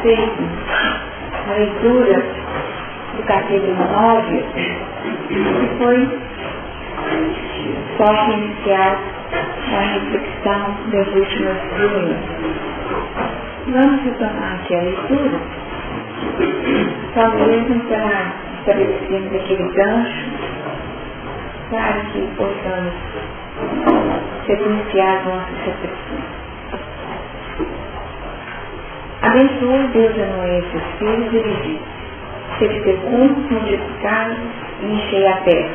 feito a leitura do capítulo 9, que foi foco inicial da reflexão das últimas duas. Vamos retornar aqui a leitura, talvez então estabelecemos aquele gancho para que possamos sequenciar nossas reflexões. Abençoou Deus a Noé e seus filhos e lhe disse: sede fecundos, multiplicai e enchei a terra.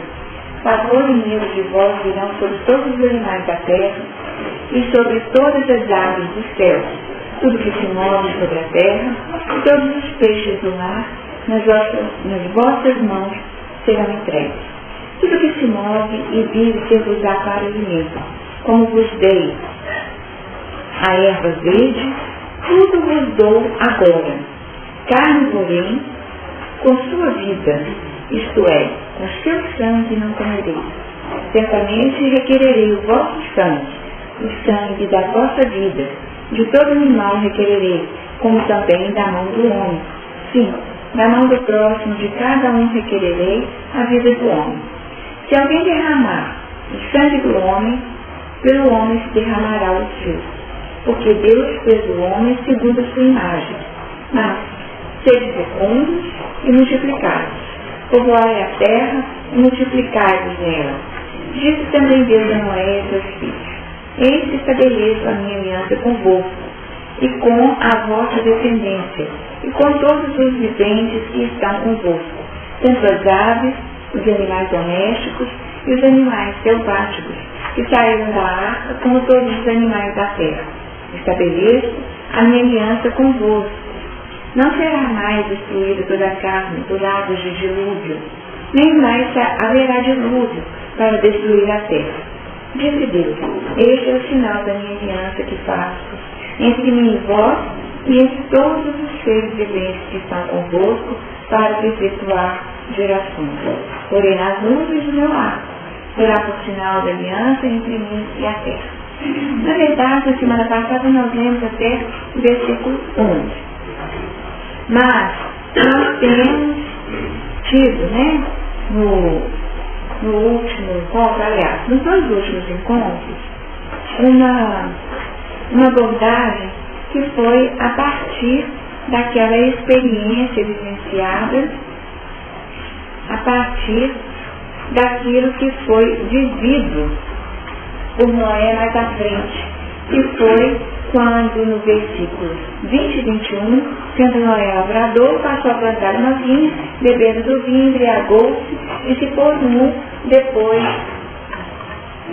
Favor e medo de vós virão sobre todos os animais da terra e sobre todas as aves do céu, tudo que se move sobre a terra, e todos os peixes do mar, nas vossas mãos serão entregues. Tudo que se move e vive ser-vos-á para alimento, como vos dei a erva verde, tudo vos dou agora. Carne, porém, com sua vida, isto é, com seu sangue não comereis. Certamente requererei o vosso sangue, o sangue da vossa vida. De todo animal requererei, como também da mão do homem. Sim, da mão do próximo de cada um requererei a vida do homem. Se alguém derramar o sangue do homem, pelo homem se derramará o seu. Porque Deus fez o homem segundo a sua imagem. Mas, sede fecundos e multiplicai-vos. Povoai a terra e multiplicai-vos nela. Disse também Deus a Noé e a seus filhos: eis que estabeleço a minha aliança convosco, e com a vossa descendência, e com todos os viventes que estão convosco, tanto as aves, os animais domésticos e os animais selváticos, que saíram da arca, como todos os animais da terra. Estabeleço a minha aliança convosco. Não será mais destruída toda a carne por águas de dilúvio, nem mais haverá dilúvio para destruir a terra. Disse Deus: este é o sinal da minha aliança que faço entre mim e vós e entre todos os seres viventes que estão convosco para perpetuar gerações. Porém, nas nuvens do meu arco será por sinal da aliança entre mim e a terra. Na verdade, na semana passada nós lemos até o versículo 11. Mas nós temos tido, no último encontro, aliás, nos dois últimos encontros, uma abordagem que foi a partir daquela experiência vivenciada, a partir daquilo que foi vivido por Noé mais à frente, que foi quando no versículo 20 e 21, sendo Noé lavrador, passou a plantar uma vinha, bebendo do vinho, embriagou-se e se pôs nu depois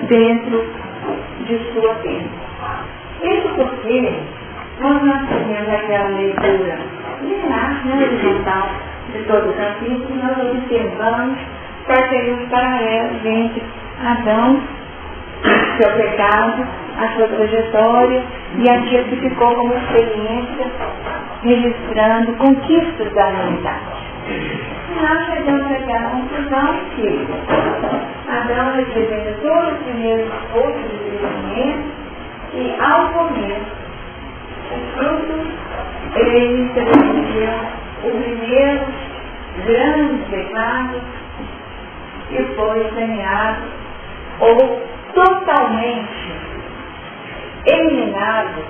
dentro de sua tenda. Isso porque, quando nós fazemos aquela leitura linear, horizontal de todo o capítulo, nós observamos quais seriam os paralelos entre Adão, seu pecado, a sua trajetória e aquilo que ficou como experiência registrando conquistas da humanidade. E nós chegamos àquela conclusão que Adão representa todos os primeiros esforços de crescimento e ao começo o fruto ele estabeleceu o primeiro grande pecado que foi saneado ou totalmente eliminado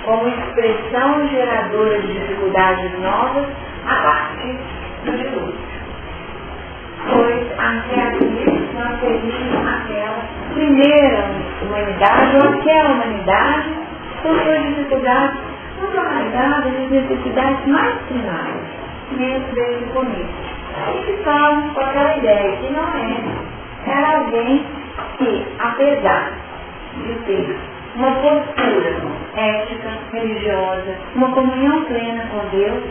como expressão geradora de dificuldades novas a partir do dilúvio. Pois até aqui nós teríamos aquela primeira humanidade, ou aquela humanidade com suas dificuldades, não humanidade, as necessidades mais primárias, mesmo desde o começo. E ficamos com aquela ideia que não era alguém que, apesar de ter uma postura ética, religiosa, uma comunhão plena com Deus,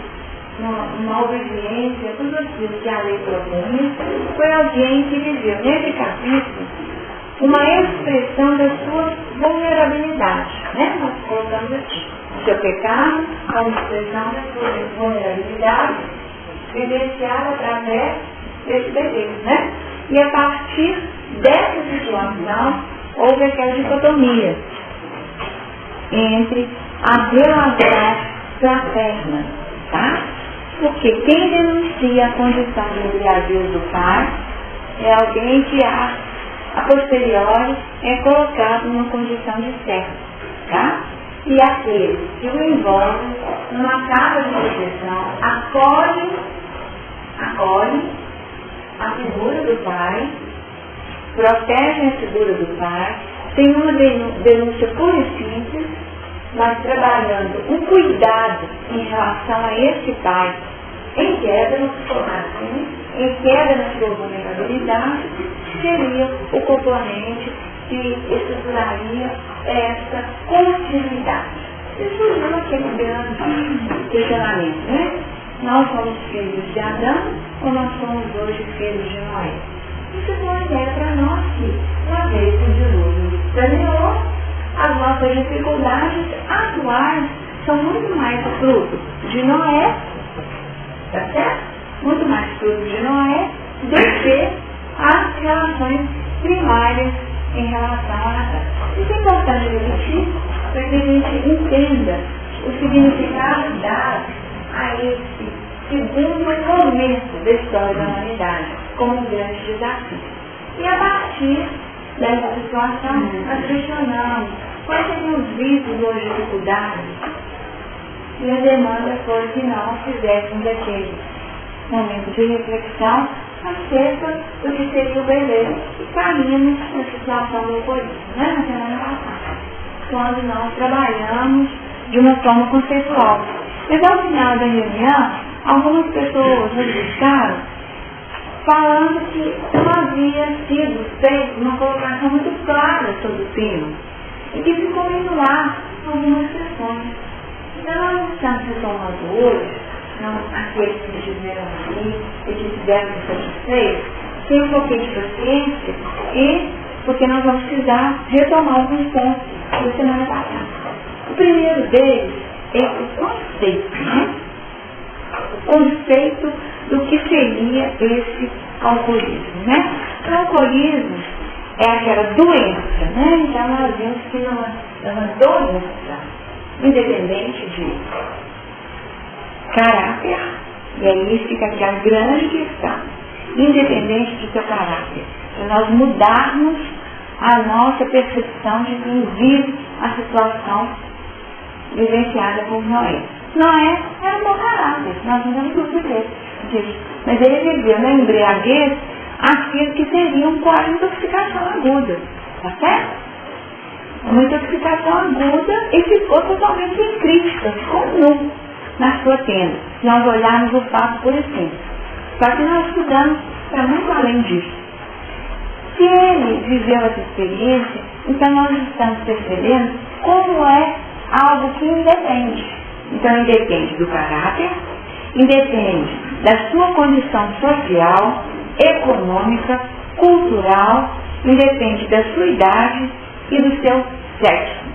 uma obediência, tudo aquilo que a lei propunha, foi alguém que viveu nesse capítulo uma expressão da sua vulnerabilidade. Nós colocamos aqui o seu pecado como expressão da sua vulnerabilidade, vivenciada através desse desejo. E a partir dessa situação, houve aquela dicotomia entre a relação fraterna tá? Porque quem denuncia a condição de embriaguez do pai é alguém que a posteriori é colocado numa condição de sexo, tá? E aquele que o envolve numa casa de proteção acolhe a figura do pai, protege a figura do pai, tem uma denúncia pura e simples, mas trabalhando um cuidado em relação a esse pai em queda em queda na sua vulnerabilidade, seria o componente que estruturaria essa continuidade. Isso surgiu aquele grande questionamento, né? Nós somos filhos de Adão ou nós somos hoje filhos de Noé? Isso é uma ideia para nós que, uma vez que o dilúvio terminou, as nossas dificuldades atuais são muito mais fruto de Noé, tá certo? Muito mais fruto de Noé do que as relações primárias em relação a Adão. Isso é importante repetir para que a gente entenda o significado dado a esse segundo momento da história da humanidade como um grande desafio. E a partir dessa situação, nós questionamos quais seriam os vícios ou as dificuldades, e a demanda foi que nós fizéssemos aquele momento de reflexão acerca do que seria o beleza. E caímos na situação do alcoolismo, né, na semana passada, quando nós trabalhamos de uma forma conceitual. Mas ao final da reunião, algumas pessoas nos buscaram falando que não havia sido feita uma colocação muito clara sobre o tema e que ficou indo lá algumas questões. Então nós estamos retomando hoje, não aqueles que estiveram aqui e que estiveram satisfeitos, tem um pouquinho de paciência e porque nós vamos precisar retomar alguns pontos da semana passada. O primeiro deles é o conceito, né? O conceito do que seria esse alcoolismo, né? O alcoolismo é aquela doença, né? Então nós vimos que é uma doença independente de caráter, e aí fica aquela grande questão, independente do seu caráter, para nós mudarmos a nossa percepção de quem vive a situação vivenciada por Noé. Noé era um bom caráter, nós não temos dúvida disso, mas ele viveu na embriaguez aquilo que seria um quadro de intoxicação aguda, tá certo? Uma intoxicação aguda e ficou totalmente sem crítica, ficou nu na sua tenda, se nós olharmos o fato por assim. Só que nós estudamos para muito além disso. Se ele viveu essa experiência, então nós estamos percebendo como é algo que independe. Então independe do caráter, independe da sua condição social, econômica, cultural, independe da sua idade e do seu sexo.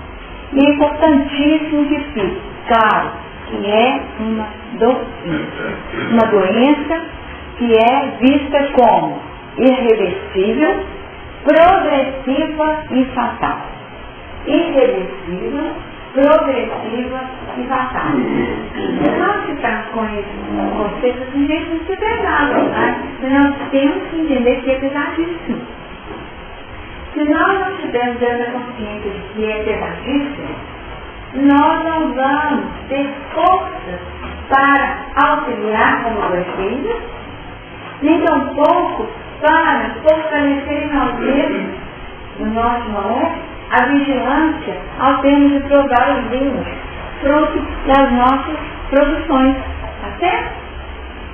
E é importantíssimo que fique claro que é uma doença que é vista como irreversível, progressiva e fatal. Irreversível, progressiva e fatal. Se nós ficarmos com esse conceito, a gente não se pegava, né? Nós temos que entender que é pesadíssimo. Se nós não tivermos essa consciência de que é pesadíssimo, nós não vamos ter forças para auxiliar como filhos, nem tampouco para fortalecer em nós mesmos, no nosso Noé, a vigilância ao termos de provar os vinhos, fruto das nossas produções, tá certo?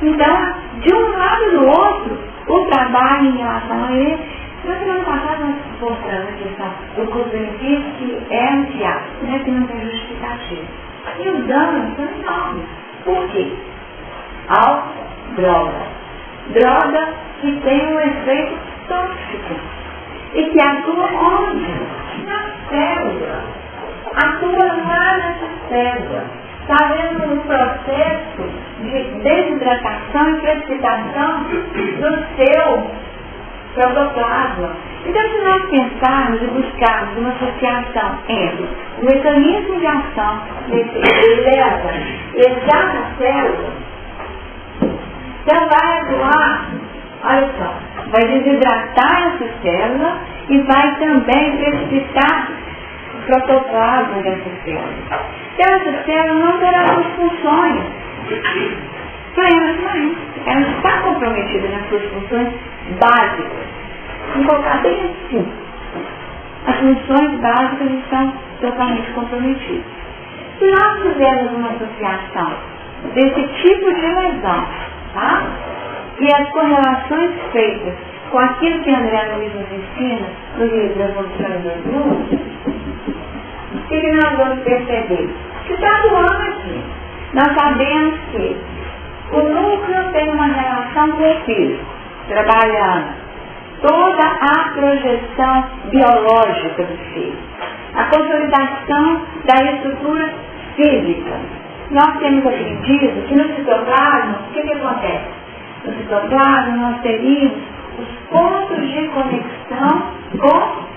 Então, de um lado e do outro, o trabalho em relação a ele. Na semana passada nós voltamos a questão do custo-benefício que é antiático, né, que não tem justificativa. E os danos são enormes. Por quê? Álcool, droga que tem um efeito tóxico e que atua onde? Na célula. Atua lá nessa célula, fazendo um processo de desidratação e precipitação do seu protoplasma. Então, se nós pensarmos e buscarmos uma associação entre o mecanismo de ação desse leva exata célula, então vai atuar, olha só, vai desidratar essa célula e vai também precipitar o protoplasma dessa célula. Então, essa célula não terá suas funções plenas, ela está comprometida nas suas funções básicas. Vamos colocar bem assim. As funções básicas estão totalmente comprometidas. Se nós fizermos uma associação desse tipo de lesão, tá? E as correlações feitas com aquilo que André Luiz nos ensina no livro Evolução dos Núcleos, o que nós vamos perceber? Que está atuando aqui. Nós sabemos que o núcleo tem uma relação com o físico, trabalhando toda a projeção biológica do ser, a consolidação da estrutura física. Nós temos aprendido que no citoplasma, o que acontece? No citoplasma nós teríamos os pontos de conexão com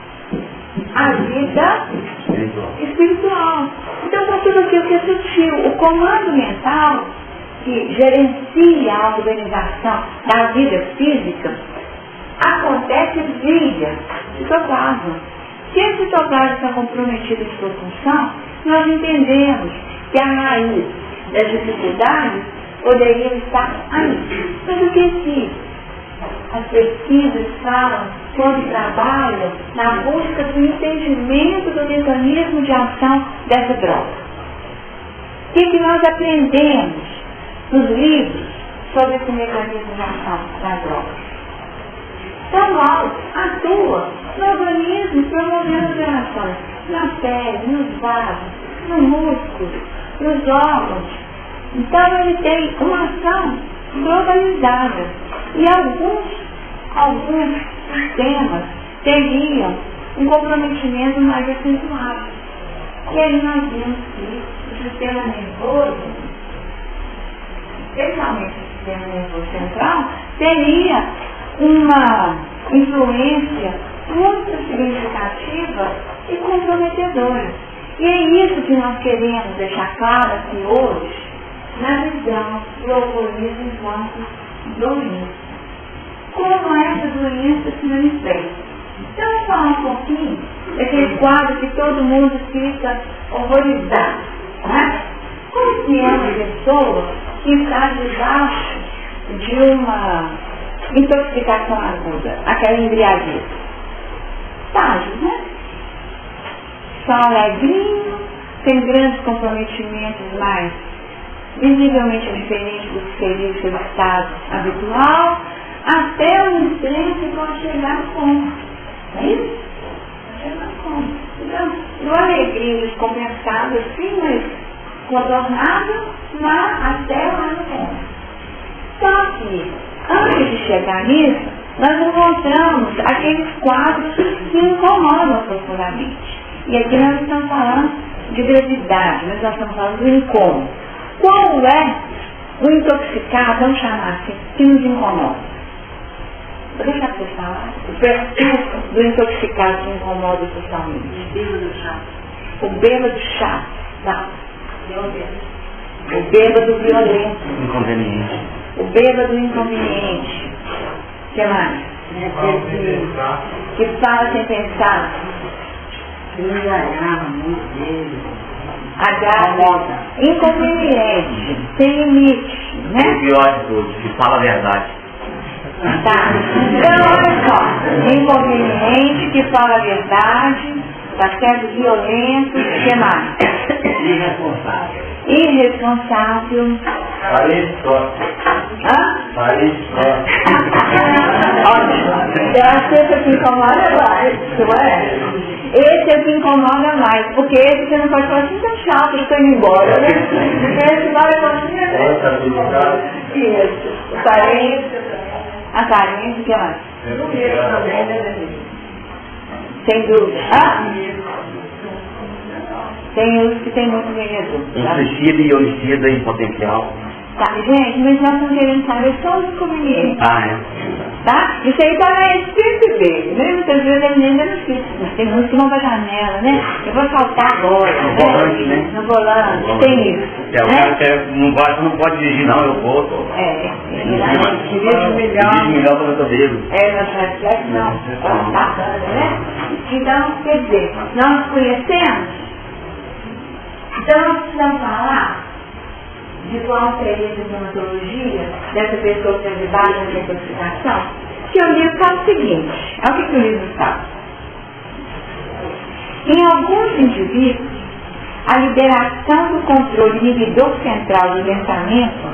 a vida espiritual. Então, com tudo aquilo que é sutil, o comando mental que gerencia a organização da vida física acontece via citoplasma. Se esse citoplasma está comprometido em sua função, nós entendemos que a raiz das dificuldades poderia estar aí. Mas o que se as pesquisas falam quando trabalham na busca do entendimento do mecanismo de ação dessa droga? O que nós aprendemos nos livros sobre esse mecanismo de ação da droga? Então, atua no organismo promovendo reações na pele, nos vasos, no músculo, nos órgãos. Então, ele tem uma ação globalizada. E alguns sistemas teriam um comprometimento mais acentuado. E aí nós vimos que o sistema nervoso, especialmente o sistema nervoso central, teria uma influência muito significativa e comprometedora. E é isso que nós queremos deixar claro aqui hoje, na visão do alcoolismo enquanto doença. Como essa doença se manifesta. Então, vamos falar um pouquinho daquele quadro que todo mundo fica horrorizado. Né? Como que é uma pessoa que está debaixo de uma intoxicação aguda, aquela embriaguez? Estágios, né? São alegrinhos, tem grandes comprometimentos, mas visivelmente diferentes do que seria o seu estado habitual, até o extremo que pode chegar a coma. É isso? Pode chegar a coma. Então, no alegria descompensado, assim, mas contornado, até lá no coma. Só que, antes de chegar nisso, nós encontramos aqueles quadros que incomodam profundamente. E aqui nós estamos falando de gravidade, nós estamos falando do incômodo. Qual é o intoxicado, vamos chamar assim, que nos incomoda? Vou deixar para você falar. O perfil do intoxicado que incomoda socialmente. O bêbado chato. Tá? O bêbado violento. Inconveniente. O bêbado inconveniente. O que mais? Que fala sem pensar. Agarra. Inconveniente. Sem limite. Né? O pior de tudo, que fala a verdade. Tá. Então, olha só. Inconveniente, que fala a verdade, tá certo? Violento, o que mais? Irresponsável. Irresponsável. Ótimo. Eu acho que esse é o que incomoda mais, não é? Esse é o que incomoda mais, porque esse você não pode falar assim, tá chato, eu tô indo embora, né? Esse vai continuar. Isso. Carência. A carência, o que mais? Sem dúvida. Tem uns que tem muito vendedor. Insistível e homicida em potencial. Tá, gente, mas nós estamos querendo saber só os inconvenientes. É. Tá? Isso aí tá na espírito dele, né? Muitas vezes a menina não fica, tem uns que vão pra janela, né? Eu vou saltar agora, No volante, né? No volante, tem isso. O cara quer, não pode dirigir não, eu vou. Dirige melhor quando eu tô bêbado. Não, bacana, né? Então, quer dizer, nós conhecemos, então nós precisamos falar de qual seria a sintomatologia dessa pessoa que teve baixa intoxicação, que o livro fala o seguinte, olha o que o livro fala. Em alguns indivíduos, a liberação do controle inibidor central do pensamento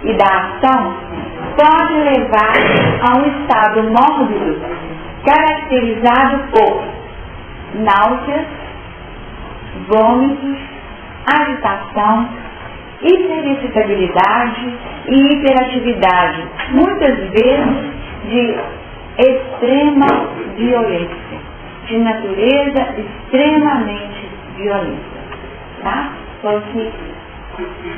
e da ação pode levar a um estado mórbido caracterizado por náuseas, vômitos, agitação, hiperexcitabilidade e hiperatividade, muitas vezes de extrema violência, de natureza extremamente violenta. Tá?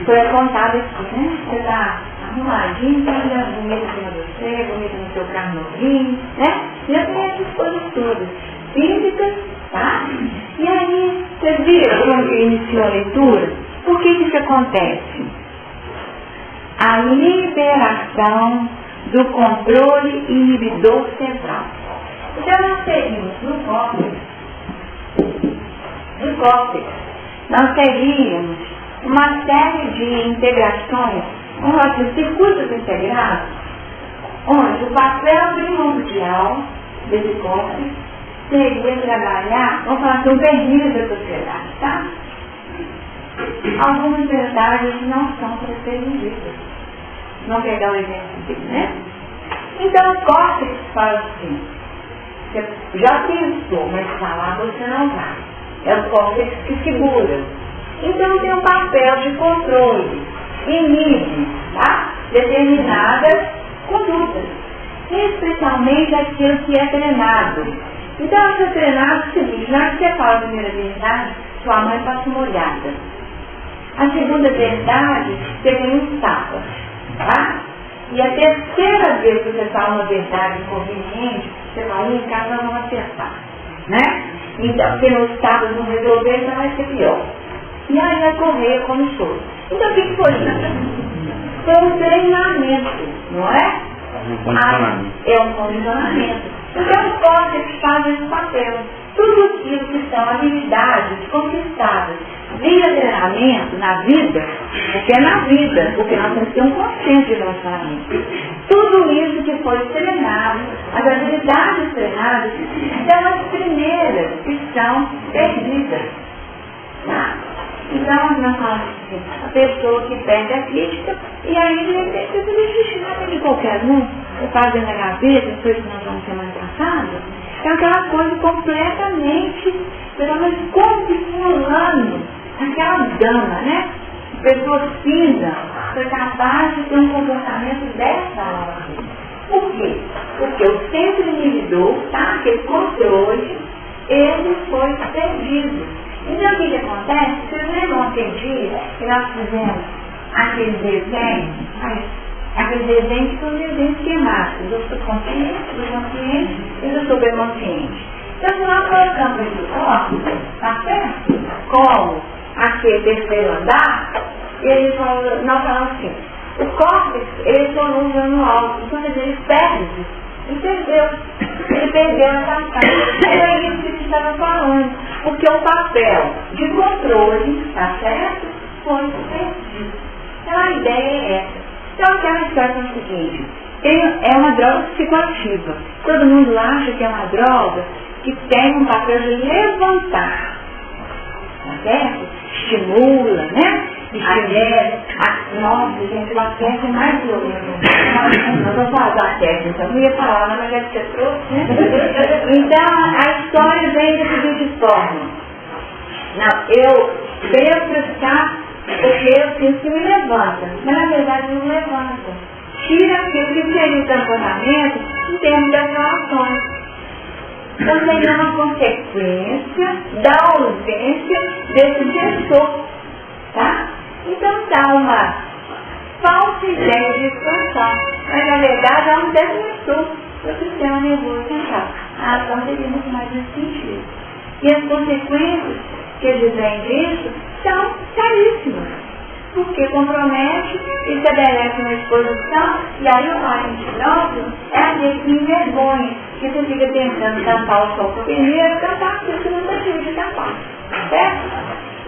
Foi apontado aqui, né? Você está arrumadinho, tá bonito em cima de você, bonito no seu carro novinho, né? Já tem essas coisas todas, físicas, tá? E aí, vocês viram quando iniciou a leitura? Por que isso acontece? A liberação do controle inibidor central. Então, nós teríamos no córtex, nós teríamos uma série de integrações, circuitos integrados, onde o papel primordial desse córtex seria trabalhar, vamos falar assim, o verniz da sociedade, tá? Algumas verdades não são pretendidas. Vamos pegar o exemplo aqui, né? Então o córtex fala assim, você já pensou, mas falar você não vai. É o córtex que segura. Então tem um papel de controle, inibe, tá? Determinadas condutas, especialmente aquilo que é treinado. Então, se é treinado, é o seguinte, na hora que você fala a primeira verdade, sua mãe passa molhada. A segunda verdade, você tem uns tapas, tá? E a terceira vez que você fala uma verdade inconveniente, você fala, em casa não acertar, né? Então, porque nos tapas não resolver, então vai ser pior. E aí vai correr como sou. Então, o que foi isso? Foi um treinamento, não é? É um condicionamento. Então, o córtex faz esse papel. Tudo aquilo que são habilidades conquistadas via treinamento na vida, porque é na vida, porque nós temos que ter um consciente de relacionamento. Tudo isso que foi treinado, as habilidades treinadas, são as primeiras que são perdidas. Tá? Então, nós falamos assim, a pessoa que perde a crítica, e aí, de repente, você deixa nada de qualquer um, você faz dentro da gaveta, foi o que nós vamos semana passada, é aquela coisa completamente, mas condicionando aquela dama, né? Pessoa cinza, foi capaz de ter um comportamento dessa ordem. Por quê? Porque o centro inibidor, tá? Aquele controle, ele foi perdido. Então, o que acontece? Vocês lembram aquele dia que nós fizemos aquele desenho? Aquele desenho que são desenhos esquemáticos, do subconsciente, do consciente e do superconsciente. Então, se nós colocamos esse corpo, tá certo? Como aquele terceiro andar, nós falamos assim, o córtex, ele soluciona no alto, então ele perde. Ele perdeu a passagem. Era isso que você estava falando. Porque o papel de controle, tá certo? Foi perdido. Então a ideia é essa. Então aquela história é o seguinte, é uma droga psicoativa. Todo mundo acha que é uma droga que tem um papel de levantar. Tá certo? Estimula, né? Nossa, gente, o afeto é mais violento. Nós vamos falar do afeto, então não ia falar, mas já que você trouxe, né? Então, a história vem da seguinte forma. Não, eu devo prestar, porque eu sinto que me levanta, mas na verdade não levanta. Tira aquilo que seria o comportamento em termos das relações. Então, seria uma consequência da ausência desse gestor, tá? Então, dá falsa ideia de expansão, mas na verdade há um depressor do sistema nervoso central. A ação seria muito mais nesse sentido. E as consequências que advêm disso são seríssimas, porque compromete e estabelece uma exposição, e aí o parente próprio é aquele que envergonha, que você fica tentando tampar o sol com a peneira, tampar porque você não está cheio de tapar, certo?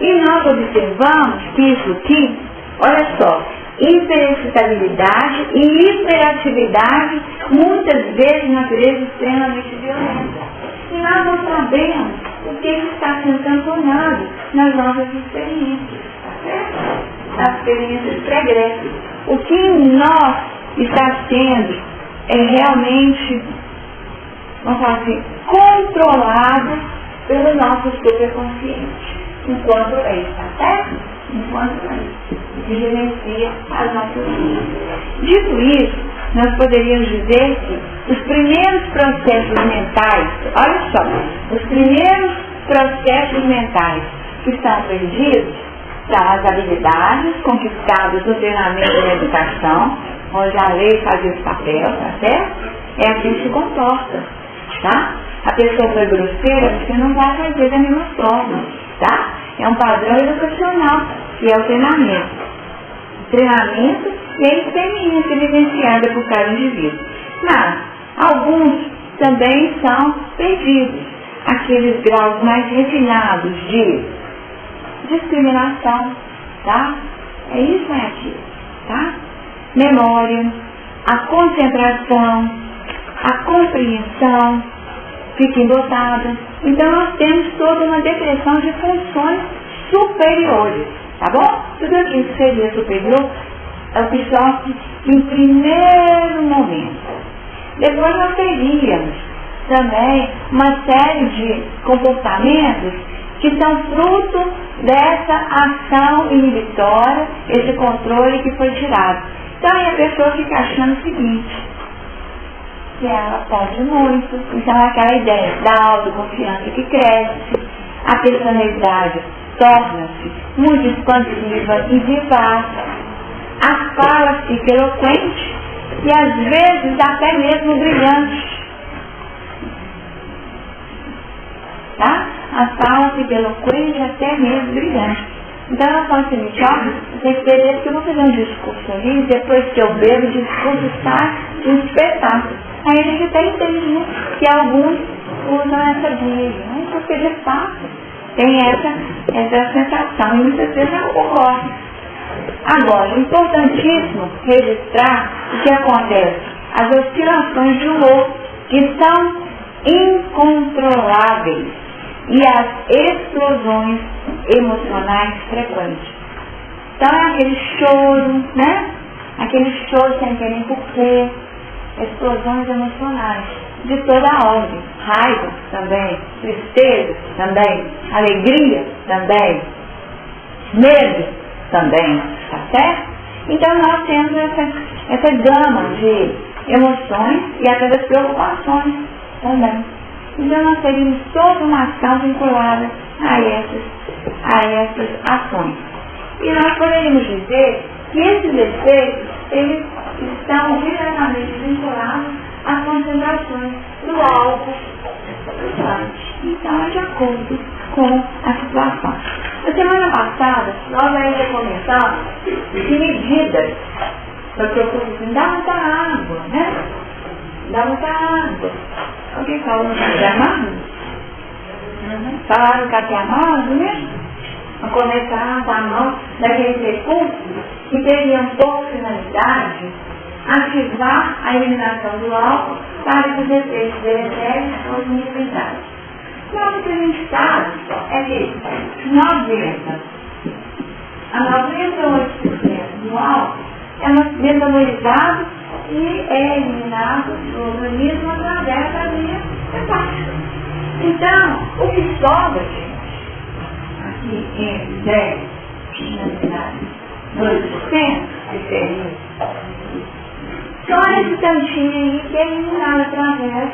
E nós observamos que isso aqui, olha só, hiperexcitabilidade e hiperatividade, muitas vezes de natureza extremamente violenta. E nós não sabemos o que está sendo cantonado nas nossas experiências, tá certo? Nas experiências pregressas. O que em nós está sendo realmente, vamos falar assim, controlado pelo nosso superconsciente, enquanto é isso, tá certo? Enquanto é isso, que gerencia as nossas vidas. Dito isso, nós poderíamos dizer que os primeiros processos mentais, olha só, os primeiros processos mentais que são perdidos são as habilidades conquistadas no treinamento e na educação, onde a lei faz esse papel, tá certo? É assim que se comporta, tá? A pessoa foi grosseira, você não vai fazer da mesma forma, tá? É um padrão educacional, que é o treinamento. Treinamento e a experiência vivenciada por cada indivíduo. Mas, alguns também são perdidos. Aqueles graus mais refinados de discriminação, tá? É isso, é aquilo, tá? Memória, a concentração, a compreensão, fica embotada. Então nós temos toda uma depressão de funções superiores, tá bom? Tudo aquilo que seria superior é o que sofre em primeiro momento. Depois nós teríamos também uma série de comportamentos que são fruto dessa ação inibitória, esse controle que foi tirado. Então aí a pessoa fica achando o seguinte, que ela pode muito, então aquela ideia da autoconfiança que cresce, a personalidade torna-se muito expansiva e vivaz, a fala fica eloquente e às vezes até mesmo brilhante. Tá? A fala fica eloquente e até mesmo brilhante. Então ela fala assim, ó, tem que perder que eu vou fazer um discurso ali, depois que eu bebo, o discurso sai de um espetáculo. Aí a gente até entende, né, que alguns usam essa guia, né, porque de fato tem essa sensação e muitas vezes não ocorre. Agora, importantíssimo registrar o que acontece, as oscilações de humor, que são incontroláveis, e as explosões emocionais frequentes. Então é aquele choro, né? Aquele choro sem querer porquê, explosões emocionais de toda a ordem, raiva também, tristeza também, alegria também, medo também, tá certo? Então nós temos essa gama de emoções e até das preocupações também. Então nós teríamos toda uma ação vinculada a essas ações. E nós poderíamos dizer que esses efeitos, eles estão diretamente vinculados às concentrações do álcool. Então é de acordo com a situação. Na semana passada, nós ainda comentamos que medidas, porque eu falei assim, dá muita água, né? Dá muita água. Alguém falou no café amargo? Falaram no café amargo, né? Vamos começar a mão daqueles recursos que teriam por finalidade ativar a eliminação do álcool para que os efeitos deletérios fossem minimizados. Mas o que a gente sabe é que a 98% do álcool é metabolizado e é eliminado do organismo através da via hepática. Então, o que sobra, aqui entre 10 e 2% de seria só esse tantinho aí que é eliminado através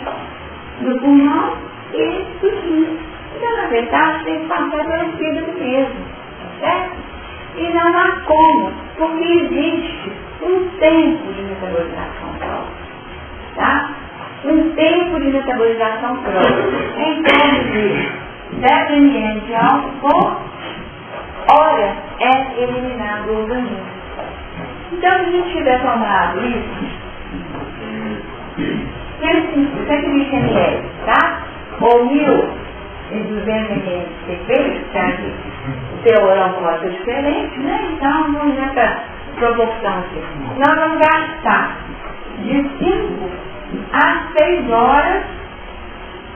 do pulmão e do rim. Então, na verdade, tem que passar pelo fígado mesmo, certo? E não há como, porque existe um tempo de metabolização própria, tá? Um tempo de metabolização própria, em torno de 10 ml de álcool por hora é eliminado do organismo. Então, se a gente tiver tomado isso, 120 ml, tá? Ou 1.200 ml de cerveja, tá? O teor alcoólico é diferente, né? Então, vamos nessa proporção aqui. Nós vamos gastar de 5 a 6 horas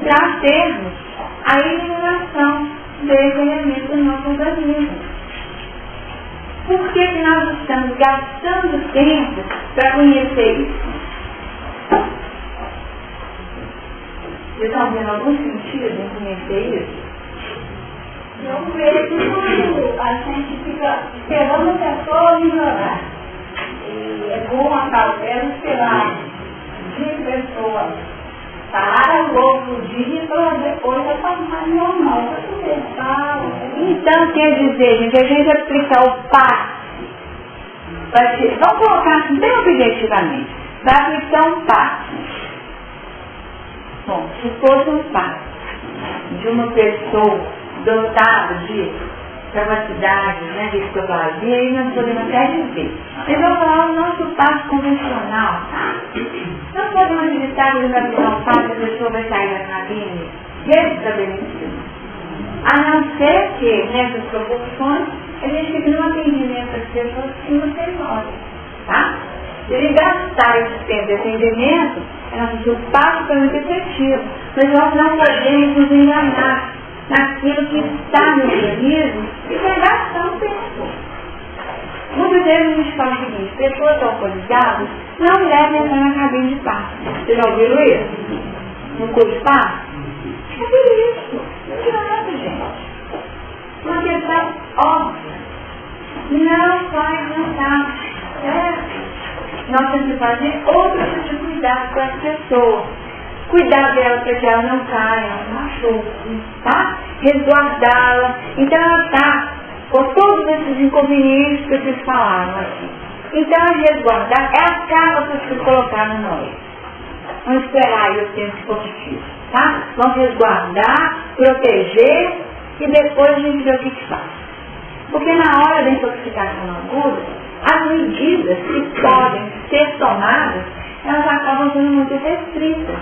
para termos a eliminação desse elemento do nosso organismo. Por que nós estamos gastando tempo para conhecer isso? Vocês estão vendo algum sentido em conhecer isso? Eu vejo quando a gente fica esperando a pessoa melhorar. E é bom talvez esperar de pessoa para o outro dia para depois já estar mais normal para começar. Então quer dizer, gente, a gente aplicar o passo. Vamos colocar assim bem objetivamente. Vai aplicar um passo. Bom, se fosse um passo de uma pessoa dotada de capacidade, né, de psicologia, aí nós podemos até dizer. Mas vamos falar o nosso passo convencional, tá? Não podemos acreditar que no aplicar um passo a pessoa vai sair da cabine restabelecida. A não ser que, nessas proporções, a gente fique num atendimento às pessoas que não tem hora, tá? Se ele gastar esse tempo de atendimento, o passo foi muito efetivo, mas nós não podemos nos enganar naquilo que está no organismo e vai gastar um tempo. Muitas vezes a gente fala o seguinte: pessoas alcoolizadas não devem entrar na cabine de passo. Vocês já ouviram isso? No curso de passo? É por isso. Não adianta, gente. Uma questão óbvia. Não vai adiantar. Nós temos que fazer outro tipo de cuidado com essa pessoa. Cuidar dela para que ela não caia, não machuque, tá? Resguardá-la. Então ela está com todos esses inconvenientes que vocês falaram aqui. Então resguardar é a capa para se colocar no nós. Vamos esperar aí o tempo positivo, tá? Vamos resguardar, proteger e depois a gente vê o que faz. Porque na hora da intoxicação aguda, as medidas que podem ser tomadas, elas acabam sendo muito restritas.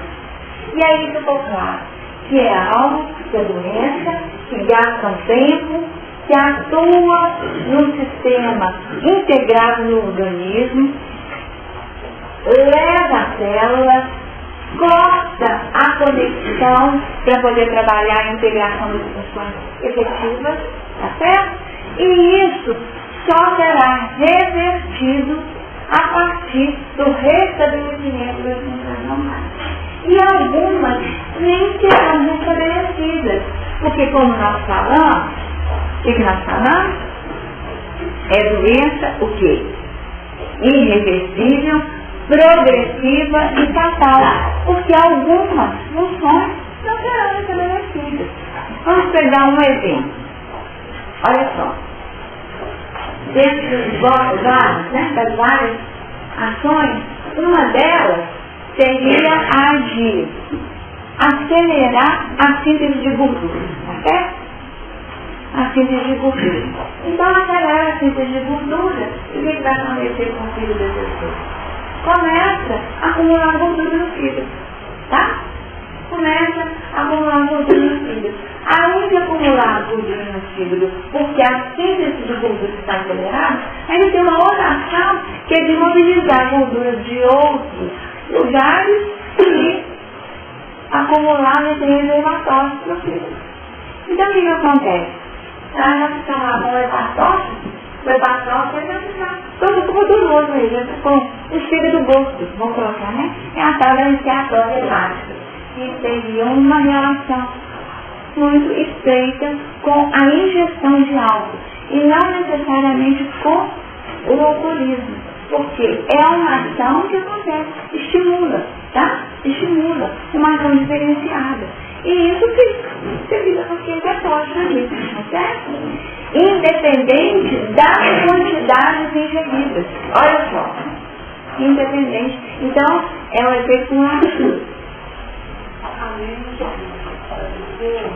E aí ficou claro que é algo, que é doença, que gasta um tempo, que atua num sistema integrado no organismo, leva a célula, corta a conexão para poder trabalhar a integração das funções efetivas, tá certo? E isso só será revertido a partir do restabelecimento das funções normais. E algumas nem serão restabelecidas, porque como nós falamos, o que nós falamos? É doença o quê? Irreversível, progressiva e fatal, porque algumas funções não serão restabelecidas. Vamos pegar um exemplo. Olha só. Dentro dos vários, né, das várias ações, uma delas seria agir, acelerar a síntese de gordura, tá certo? A síntese de gordura. Então, acelerar a síntese de gordura, e o que vai acontecer com o fígado das pessoas? Começa a acumular gordura no fígado, tá? Começa a acumular gordura no fígado. Além de acumular gordura no fígado, porque a síntese de gordura está acelerada, ainda tem uma outra ação que é de mobilizar gordura de outros lugares e acumular nutrientes hematócitos no fígado. Então o que acontece? Nós ficamos lá com o hematócito vai ficar todo gorduroso aí, já com o fígado gordo, vamos colocar, né? É a tal da iniciatória hepática, que teria uma relação muito estreita com a ingestão de álcool e não necessariamente com o alcoolismo, porque é uma ação que acontece, estimula, tá? Estimula, uma ação diferenciada. E isso fica com quem depósito ali, tá certo? Independente das quantidades ingeridas. Olha só. independente. Então, é um efeito cumulativo. Além de Deus,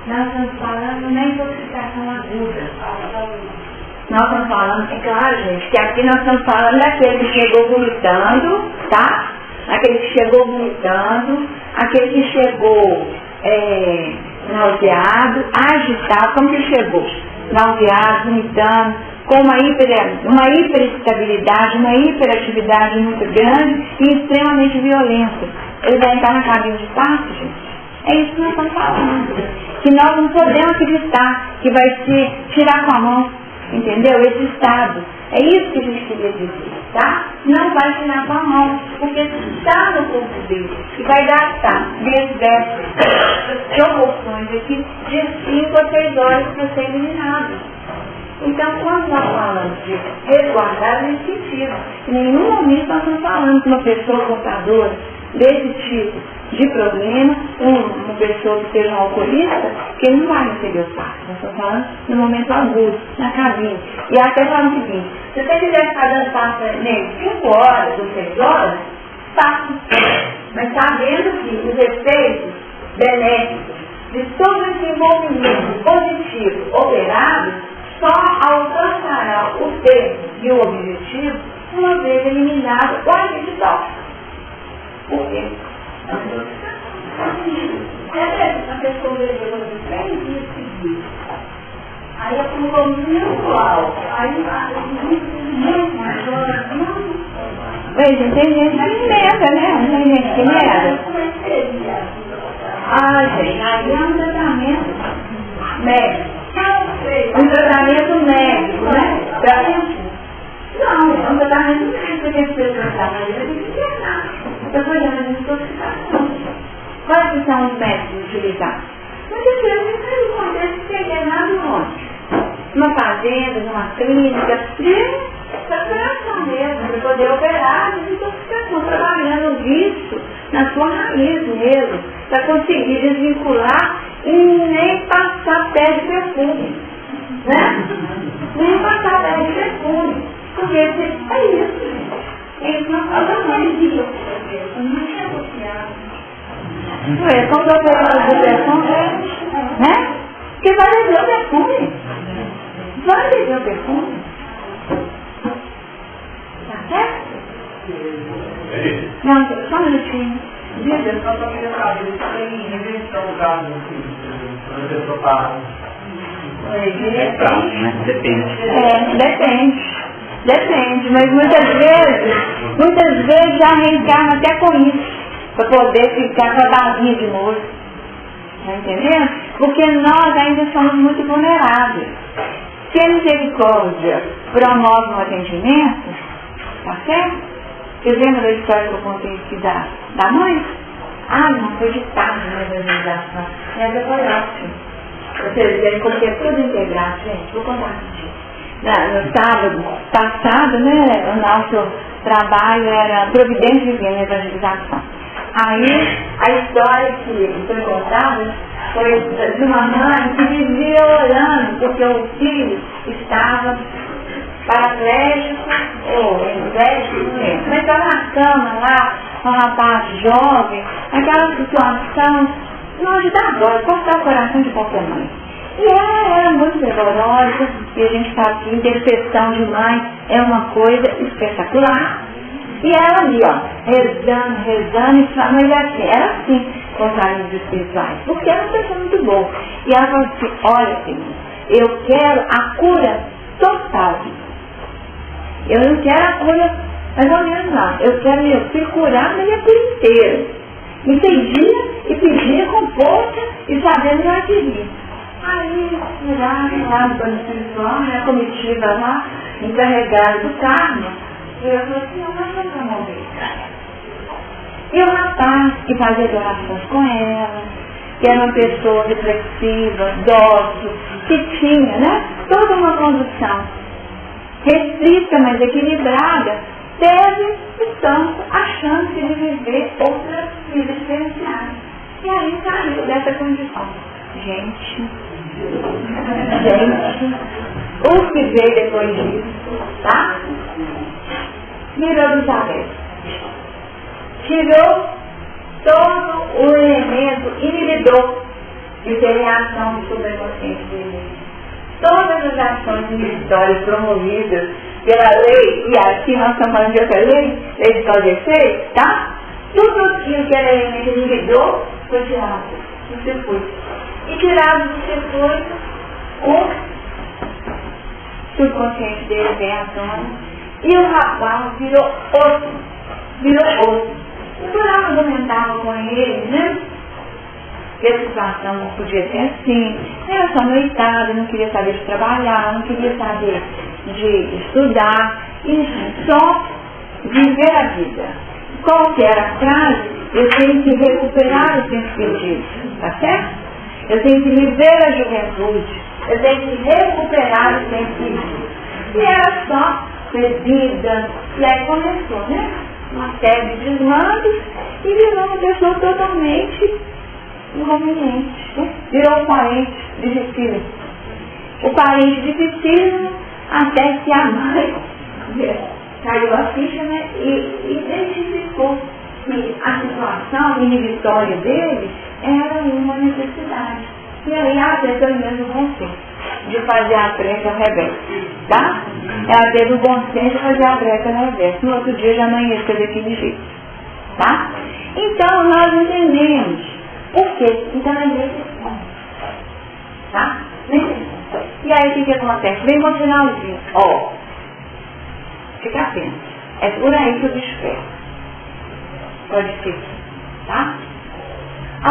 nós estamos falando na intoxicação aguda. Nós estamos falando, é claro, gente, que aqui nós estamos falando daquele que chegou vomitando, tá? Aquele que chegou vomitando, aquele que chegou nauseado, agitado, como que chegou? Nauseado, vomitando, com uma hiperestabilidade, uma hiperatividade muito grande e extremamente violenta. Ele vai entrar na cabine de parto, gente. É isso que nós estamos falando. Que nós não podemos acreditar que vai se tirar com a mão, entendeu? Esse estado. É isso que a gente queria dizer, tá? Não vai tirar com a mão, porque está no corpo dele. E vai gastar proporções aqui de 5 a 6 horas para ser eliminado. Então, quando nós falamos de resguardar nesse sentido, em nenhum momento nós estamos falando de uma pessoa portadora desse tipo de problema, uma pessoa que seja um alcoolista, que ele não vai receber os passos. Nós estamos falando no momento agudo, na cabine. E até falando o seguinte, se você quiser ficar dando passo nele 5 horas ou 6 horas, passe. Mas sabendo que os efeitos benéficos de todo esse envolvimento positivo operado só alcançará o termo e o objetivo uma vez eliminado o agente tóxico. Por quê? A pessoa levou de 3 dias seguidos. Aí acumulou muito álcool. Aí gente, tem gente que meda, né? Não tem gente que meda. Ah, gente, aí é um tratamento médico. Um tratamento médico, né? Pra gente. Não, é um tratamento médico que as pessoas trabalham, tem que internar. Eu vou olhar na intoxicação. Quais são os métodos utilizados? Muitas vezes não acontece que é internado onde? Numa fazenda, numa clínica, de saturação mesmo, para poder operar a desintoxicação, trabalhando isso na sua raiz mesmo, para conseguir desvincular e nem passar pé de perfume, né? Nem passar pé de perfume, porque é isso, gente. É isso, nós falamos de ué, quando eu pego a depressão, né? Porque vai beber o perfume. Vai beber o perfume. Tá certo? Não, só um minutinho. Diga, só para querer saber, tem rejeição no caso aqui, quando a pessoa está... Depende. Depende, mas muitas vezes já reencarna até com isso. Para poder ficar com a barriga de novo. Está entendendo? Porque nós ainda somos muito vulneráveis. Se a misericórdia promove um atendimento, tá certo? Você lembra da história que eu contei aqui da mãe? Ah, não, foi de tarde, né, da organização. Mas foi ótimo. Vocês verem como que é tudo integrado, gente. Vou contar aqui. No sábado passado, né, o nosso trabalho era providência divina, evangelização. Aí, a história que foi contada foi de uma mãe que vivia orando porque o filho estava paraplégico, ou epilético, mas estava na cama lá, um rapaz jovem, aquela situação não ajudadora, cortar o coração de qualquer mãe. E ela era muito fervorosa, e a gente fala que intercessão de mãe é uma coisa espetacular. E ela ali, ó, rezando, mas era assim com os amigos espirituais, porque era uma pessoa muito boa. E ela falou assim, olha, filho, eu quero a cura total. Eu não quero a cura mais ou menos não. Eu quero meu filho curar na minha vida inteira. E pedia com força e sabendo que ela queria. Aí, lá no plano espiritual, né, a comitiva lá, encarregada do karma, eu falei assim, não vai ser morrer. E o rapaz que fazia orações com ela, que era uma pessoa reflexiva, dócil, que tinha, né, toda uma condução restrita, mas equilibrada, teve, portanto, a chance de viver outras vidas diferenciadas. E aí saiu dessa condição. Gente, o que veio depois disso, tá? Virou dos avessos. Tirou todo o elemento inibidor de ter reação do superconsciente dele. Todas as ações inibitórias promovidas pela lei, e aqui nós estamos falando de outra lei, lei de causa e efeito, tá? Tudo aquilo que era elemento inibidor foi tirado do circuito. E tirado do circuito, o subconsciente dele vem à tona e o rapaz virou osso. O Plural argumentava com ele, né? Que a situação não podia ser assim, era só noitada, não queria saber de trabalhar, não queria saber de estudar, enfim, só viver a vida. Qual que era a frase? Eu tenho que recuperar o sentido disso, tá certo? Eu tenho que viver a juventude, eu tenho que recuperar o sentido. E era só bebida, e aí começou, né? Uma série de desmandos e virou uma pessoa totalmente inconveniente, né? Virou um parente difícil. O parente difícil até que a mãe caiu a ficha, né? E identificou que a situação inibitória dele era uma necessidade. E aí ela teve o mesmo bom senso de fazer a prece ao revés, tá? Ela teve o bom senso de fazer a prece ao revés. No outro dia já não ia ser daquele jeito, tá? Então nós entendemos por quê? Então não é necessário, tá? E aí o que acontece? Vem com o finalzinho, ó, fica atento, é por aí que o bicho pega. Pode ser, tá?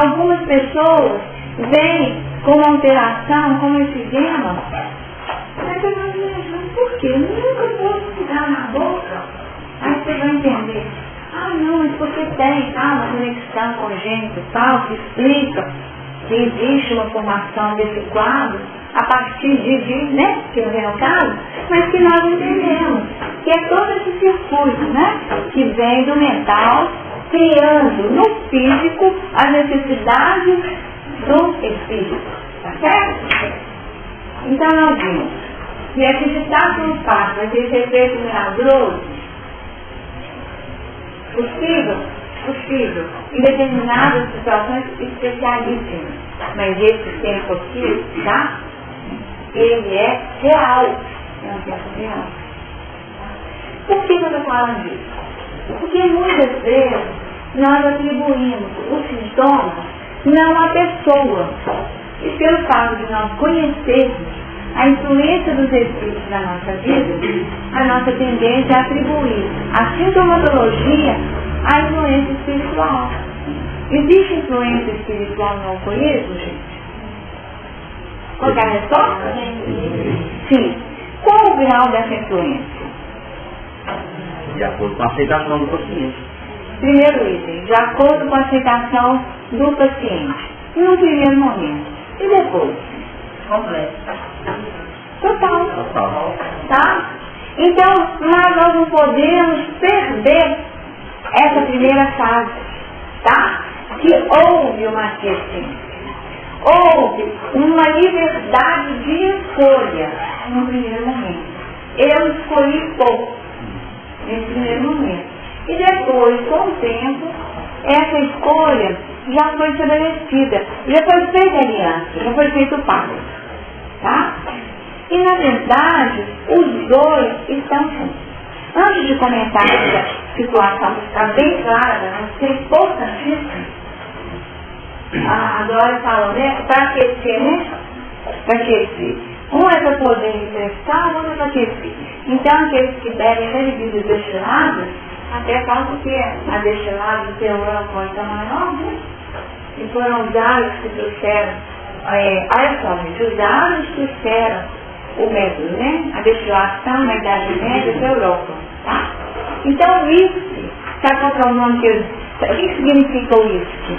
Algumas pessoas vêm com uma alteração, como esse gema, mas eu não vejo por quê? Nunca vou ficar na boca. Aí você vai entender. Ah, não, mas porque tem uma conexão congênita tal, que explica que existe uma formação desse quadro a partir de, né, que não vem ao caso, mas que nós entendemos que é todo esse circuito, né, que vem do mental, criando no físico as necessidades do espírito, tá certo? Então nós vimos que acreditar que um fato vai ter esse efeito milagroso, possível, em determinadas situações especialíssimas, mas esse tempo aqui, tá? Ele é real, é um tempo real. Por que eu estou falando disso? Porque muitas vezes nós atribuímos os sintomas não à pessoa. E pelo fato de nós conhecermos a influência dos espíritos na nossa vida, a nossa tendência é atribuir a sintomatologia à influência espiritual. Existe influência espiritual no alcoolismo, gente? Qual é a resposta? Sim. Qual o grau dessa influência? De acordo com a aceitação do paciente. Primeiro item, de acordo com a aceitação do paciente. No primeiro momento. E depois? Completo. Total. Tá? Então, nós não podemos perder essa primeira fase. Tá? Que houve uma aquecimento. Houve uma liberdade de escolha no primeiro momento. Eu escolhi pouco nesse primeiro momento. E depois, com o tempo, essa escolha já foi estabelecida, já foi feita aliança, já foi feito o pacto. Tá? E na verdade, os dois estão juntos. Antes de comentar essa situação, está bem clara, não sei, importantíssimo. Agora falam, né? Para aquecer, né? Para aquecer. Um é para poder emprestar, o outro é para aquecer. Então, aqueles que bebem bebidas destiladas, até falam que a destilada tem um alcoólico maior, né? E foram os aros que trouxeram, olha só, gente, os aros trouxeram o método, né? A destilação na Idade Média da Europa, tá? Então, o uísque, sabe qual é o nome que eles... O que significa o uísque?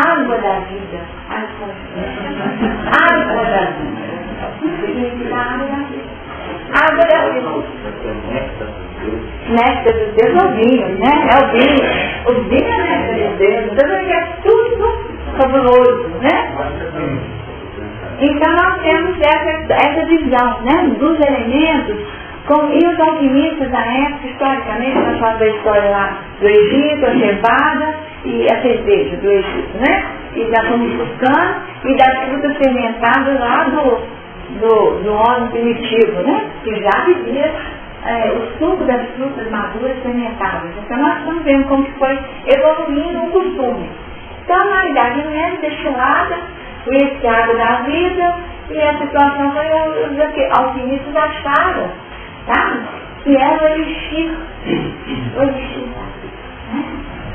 Água da vida. Água da vida. Significa água da vida. Água da vida. Néctar dos Deus, o vinho, né? É o vinho. O vinho é néctar dos Deus. Então é tudo fabuloso, né? Então nós temos essa visão, né? Dos elementos. E os alquimistas da época, historicamente, nós falamos da história lá do Egito, a cevada e a cerveja do Egito, né? E da fome buscando e das frutas fermentadas lá do homem primitivo, né? Que já vivia o suco das frutas maduras fermentadas. Então nós estamos vendo como que foi evoluindo o costume. Então na Idade Média, destilada, o esquiado da vida, e a situação foi os alquimistas acharam, tá? Que era o elixir. Né?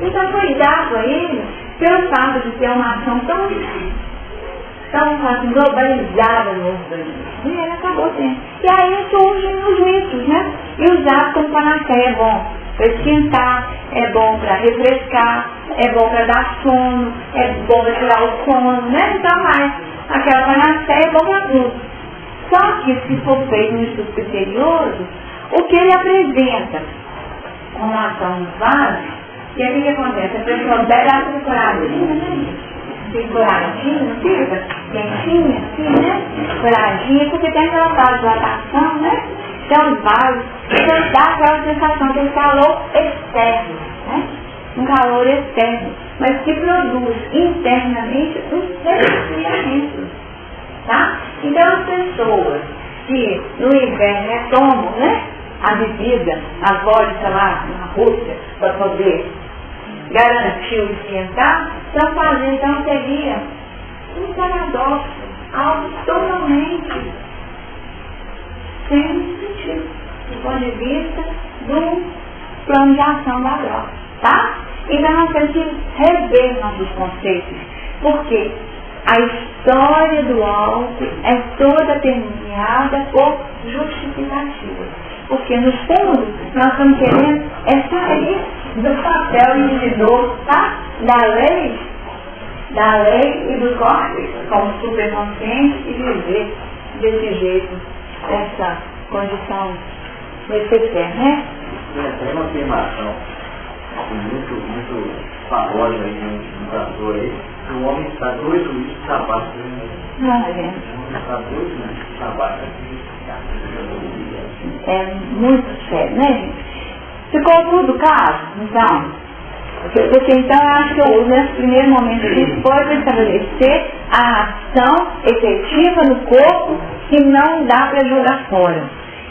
Então foi dado a ele, pelo fato de ter uma ação tão globalizada no organismo. E ele acabou tendo. E aí surgem os mitos, né? E usados como panaceia. É bom para esquentar, é bom para refrescar, é bom para dar sono, é bom para tirar o sono, né? Então mais, aquela panaceia é bom para tudo. Só que se for feito um estudo criterioso, o que ele apresenta com relação aos vasos, e aí o que acontece? A pessoa bebe a coradinha, né? Tem coradinha, não fica? Quentinha, assim, né? Coradinha, porque tem aquela vasodilatação, né? Então os vasos, então dá aquela sensação de calor externo, né? Um calor externo, mas que produz internamente um resfriamento, tá? Então as pessoas que no inverno tomam, né? A bebida, a vodka lá na Rússia, para poder garantir o esquentar, estão fazendo, então seria um paradoxo, algo totalmente sem sentido, do ponto de vista do plano de ação da droga, tá? Então nós temos que rever nossos conceitos, porque a história do álcool é toda permeada por justificativas. Porque, no fundo, nós estamos querendo sair do papel individual, tá? Da lei e do código, como superconsciente, e viver desse jeito, essa condição necessária, né? Tem uma afirmação muito famosa aí no cantor aí, que o homem está doido e trabalha. Não, é. Está doido e trabalha. É muito sério, né, gente? Ficou tudo claro? Então, porque então eu acho que nesse primeiro momento aqui foi para estabelecer a ação efetiva no corpo que não dá para jogar fora.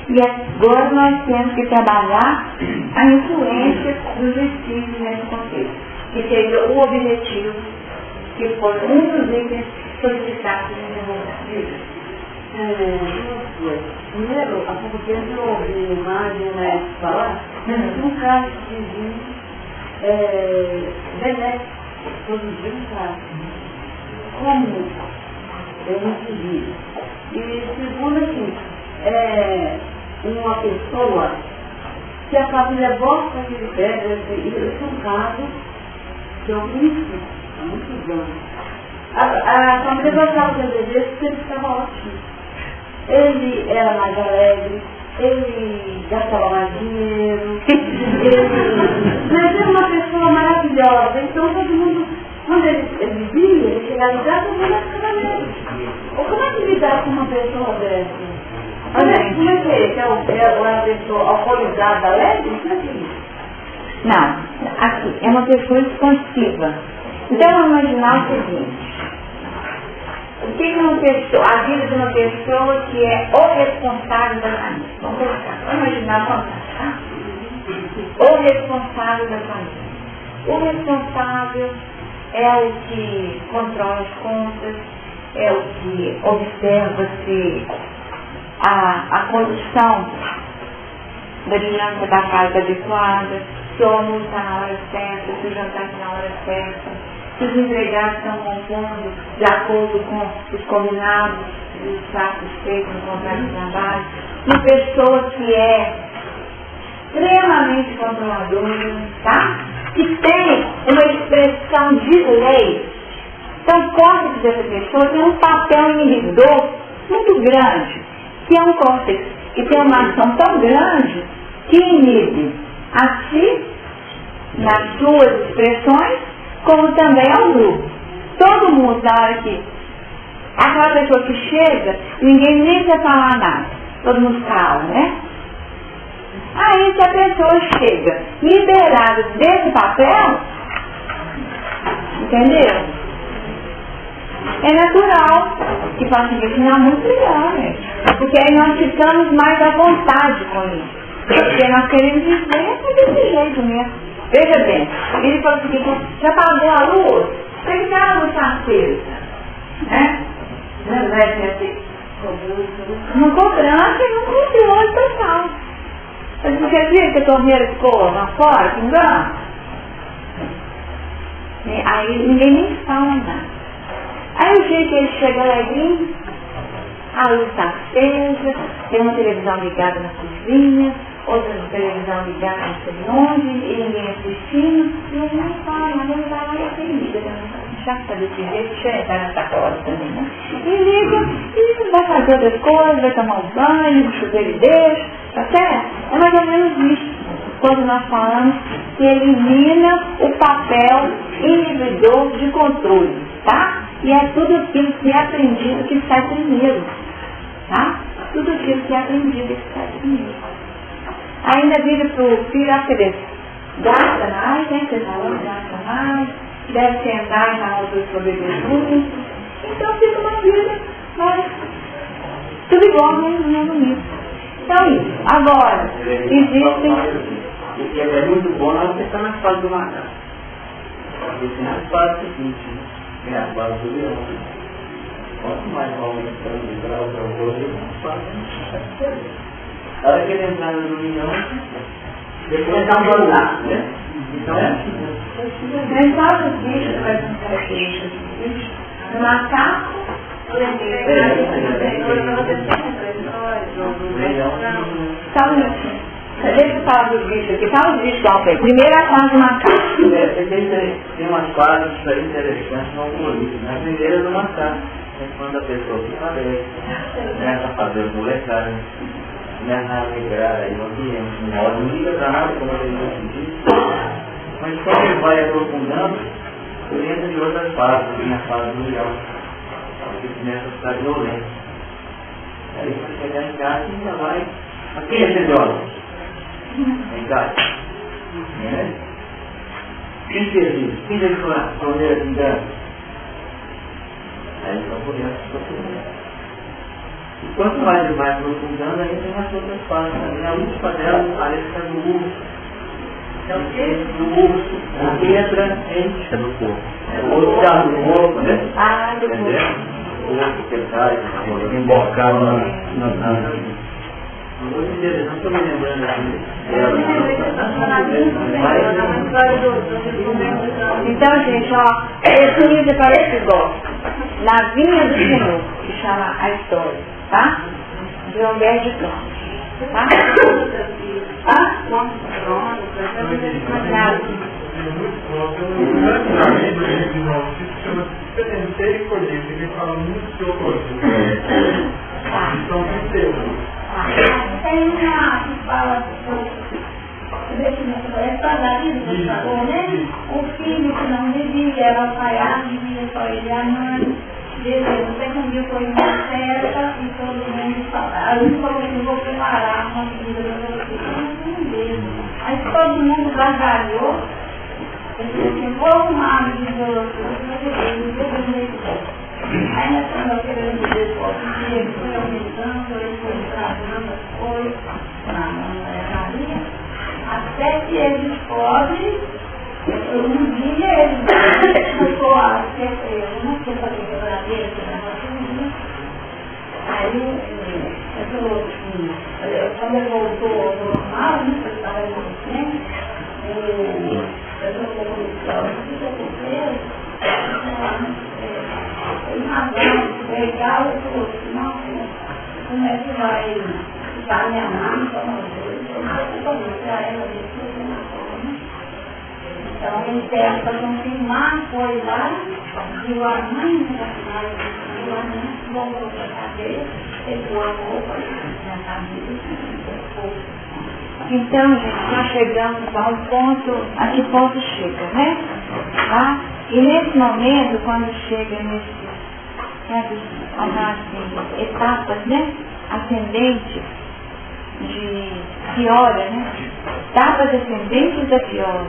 E agora nós temos que trabalhar a influência dos espíritos nesse contexto, que seria o objetivo, que foi um dos itens solicitados no desenvolvimento. Primeiro, há pouco tempo eu ouvi imagem, né, falar de um caso de vinho benéfico, produzido em casa. Como eu não vi. E segundo, assim, uma pessoa que a família gosta de beber, isso é um caso que eu conheci há muitos anos. A família gostava de beber porque ele ficava ótimo. Ele era mais alegre, ele gastava mais dinheiro, mas era uma pessoa maravilhosa. Então todo mundo, quando ele via, ele chegava em casa, ele ficava alegre. Ou como é que lidar com uma pessoa dessa? Como é que é uma pessoa alcoolizada, alegre? Não, aqui é uma pessoa expansiva. Então vamos imaginar o seguinte. O que é uma pessoa, a vida de uma pessoa que é o responsável da família? Vamos colocar, vamos imaginar, tá? O responsável da família. O responsável é o que controla as contas, é o que observa se a condução da dinâmica da casa é adequada, se o almoço está na hora certa, se o jantar está na hora certa, se os empregados estão compondo de acordo com os combinados, os fatos feitos no contrato de trabalho, uma pessoa que é extremamente controladora, tá? Que tem uma expressão de lei. Então, o córtex dessa pessoa tem um papel inibidor muito grande, que é um córtex e tem uma ação tão grande que inibe a si, nas suas expressões, como também ao grupo. Todo mundo, na hora que aquela pessoa que chega, ninguém nem quer falar nada, todo mundo cala, né? Aí se a pessoa chega liberada desse papel, entendeu? É natural que faça isso, não é muito legal, né? Porque aí nós ficamos mais à vontade com isso. Porque nós queremos viver desse jeito mesmo. Veja bem, ele falou assim, já apagou a luz? Tem que a luz está acesa, né? Não é assim? Não cobrança e não controle total. Mas não quer dizer que a torneira ficou lá fora, pingando? Aí ninguém nem fala nada. Aí o jeito que ele chega alegrinho, a luz está acesa, tem uma televisão ligada na cozinha, outra televisão ligada não sei onde, e ninguém assistindo, e ele não fala, mas ele vai lá e tem liga, já que está desse jeito, deixa eu entrar nessa cola também, né? E liga, e vai fazer outras coisas, vai tomar um banho, o chuveiro e deixa, tá certo? É mais ou menos isso, quando nós falamos que elimina o papel inibidor de controle, tá? E é tudo aquilo que é aprendido que sai primeiro, tá? Tudo aquilo que é aprendido que sai primeiro. Ainda vira para o filho oferecer. Gasta mais, né? Você falou, gasta mais, deve sentar na outra sobre Jesus. Então fica uma vida, mas tudo igual, né? Bonito. Então isso. Agora, existem... O que é muito bom não é você estar na fase do macaco. Você na fase seguinte. É a base do leão. Quanto mais aumentando de grau para o outro, mais fácil. A hora que ele entrar no leão, depois dá um bandaço, né? Então, Mas quais os bichos que são características dos bichos? No macaco, eu lembrei só um minutinho. Deixa eu falar dos bichos aqui. Fala os bichos lá, primeiro a fase do macaco. Tem umas fases bem interessantes no algoritmo. Na primeira do macaco, é quando a pessoa fica alegre, começa a fazer as molecadas, começa a alegrar aí o ambiente. Não liga para nada, como ele não disse. Mas quando ele vai aprofundando, ele entra de outras fases, na fase do leão. Ele começa a ficar violento. Aí você chegar em casa e ainda vai. Quem é esse jovem? Em casa. Né? Quem fez isso? Quem deixou a torneira pingando? Aí estão correndo a sua. E quanto mais ele vai aprofundando, aí tem as outras fases. A última dela parece que é do urso. Do urso. A pedra enche no corpo. O outro carro do corpo, né? Do corpo. O outro que cai, embocado na muito interessante, não estou me lembrando aqui. Então, gente, ó, esse livro parece igual. Na Vinha do Senhor, que chama a história, tá? De Humberto de Campos, tá? Tem uma que fala o filho que não vivia, era o pai, vivia só ele e a mãe. Beleza, você comigo foi uma festa e todo mundo falava. Aí ele falou que eu vou preparar uma comida para você. Aí todo mundo gargalhou. Ele disse assim, vou arrumar de aí nessa noite ele dizer, ele foi aumentando, ele foi trazendo as coisas na linha, até que ele descobre, um dia ele ficou a eu não sei fazer quebradeira, aí quando ele voltou ao normal, ele estava inconsciente, eu estou com o que aconteceu, ele razão, legal, eu falou assim, nossa, como é que vai ficar minha mãe, então, eu não sei fazer para ela, Então ele serve para confirmar a coisa lá, e o mãe voltou para a cabeça, pegou a roupa na cabeça. Então, gente, nós chegamos a um ponto, a que ponto chega, né? Tá? E nesse momento, quando chega assim, etapas, né? Ascendentes de piora, né? Etapas ascendentes da piora.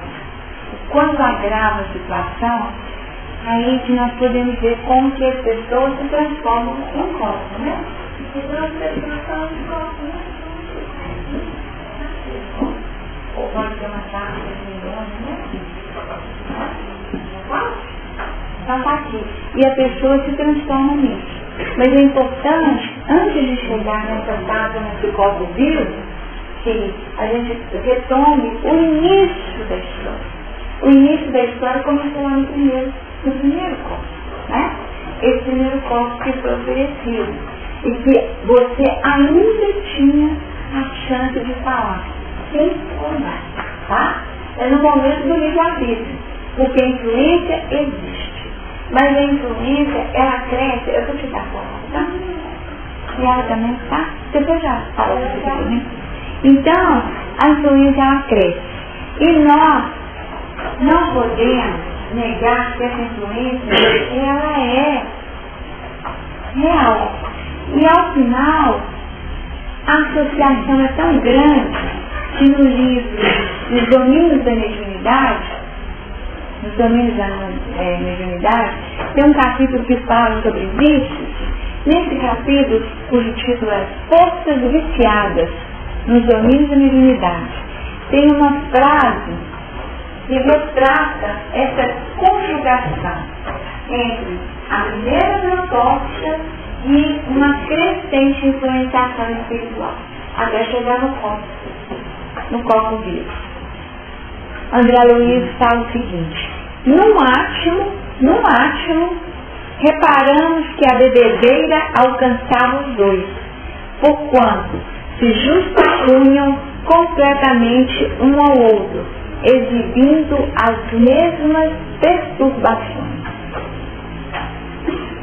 Quando agrava a situação, aí que nós podemos ver como que as pessoas se transformam em corpo, né? Ou pode ter uma taxa né? Então tá aqui. E a pessoa se transforma nisso. Mas é importante, antes de chegar nessa etapa, nesse corpo vivo, que a gente retome o início da história. O início da história começou lá no primeiro corpo, né? Esse primeiro corpo que foi oferecido. E que você ainda tinha a chance de falar. Sim ou não, tá? É no momento do livre-arbítrio, porque a influência existe. Mas a influência, ela cresce, eu vou te dar conta, tá? E ela também, tá? Depois já fala isso aqui também. Então, a influência, ela cresce. E nós não podemos negar que essa influência, ela é real. E ao final, a associação é tão grande que no livro Os Domínios da Mediunidade, tem um capítulo que fala sobre vícios. Nesse capítulo, cujo título é Forças Viciadas nos Domínios da Mediunidade, tem uma frase que retrata essa conjugação entre a primeira proposta e uma crescente influenciação espiritual, até chegar no corpo vivo. André Luiz fala o seguinte: num átimo, reparamos que a bebedeira alcançava os dois, porquanto se justapunham completamente um ao outro, exibindo as mesmas perturbações.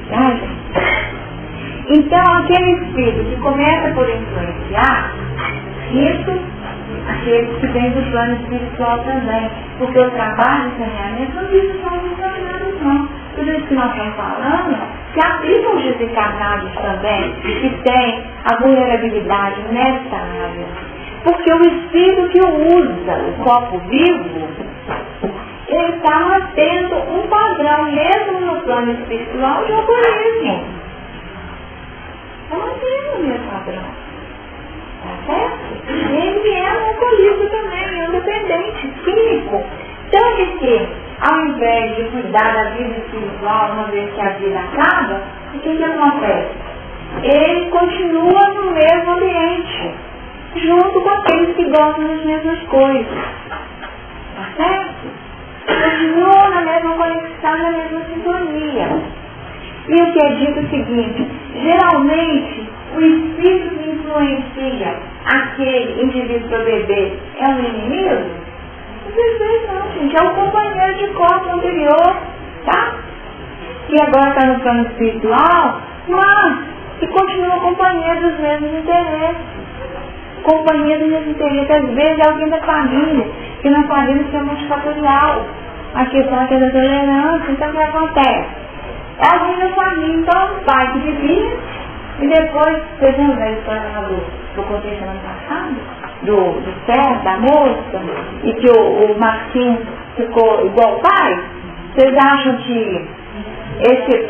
Tá, gente? Então, aquele espírito que começa por influenciar, isso, aquele que vem do plano espiritual também, porque o trabalho de saneamento não existe só os encarnados, não. Tudo isso que nós estamos falando, que aplica os desencarnados também, que tem a vulnerabilidade nessa área. Porque o espírito que usa o corpo vivo, ele está mantendo um padrão, mesmo no plano espiritual, de alcoolismo. Está mantendo o mesmo padrão. Tá certo? Ele é um alcoolista também, é um dependente químico. Tanto que, ao invés de cuidar da vida espiritual, uma vez que a vida acaba, o que acontece? Ele continua no mesmo ambiente, junto com aqueles que gostam das mesmas coisas. Tá certo? Continua na mesma conexão, na mesma sintonia. E o que é dito é o seguinte: geralmente, o espírito que influencia aquele indivíduo para beber é um inimigo? Às vezes não, gente, é o companheiro de corpo anterior, tá? Que agora está no plano espiritual, mas que continua companheiro dos mesmos interesses. Companheiro dos mesmos interesses, às vezes é alguém da família, que na família se chama multifatorial. A questão aqui é da tolerância. Então o que acontece? É alguém da família, então o pai que vivia, e depois, vocês lembram da história do contei semana passada? Do Sérgio, da moça, e que o Marquinhos ficou igual o pai? Vocês acham que esse...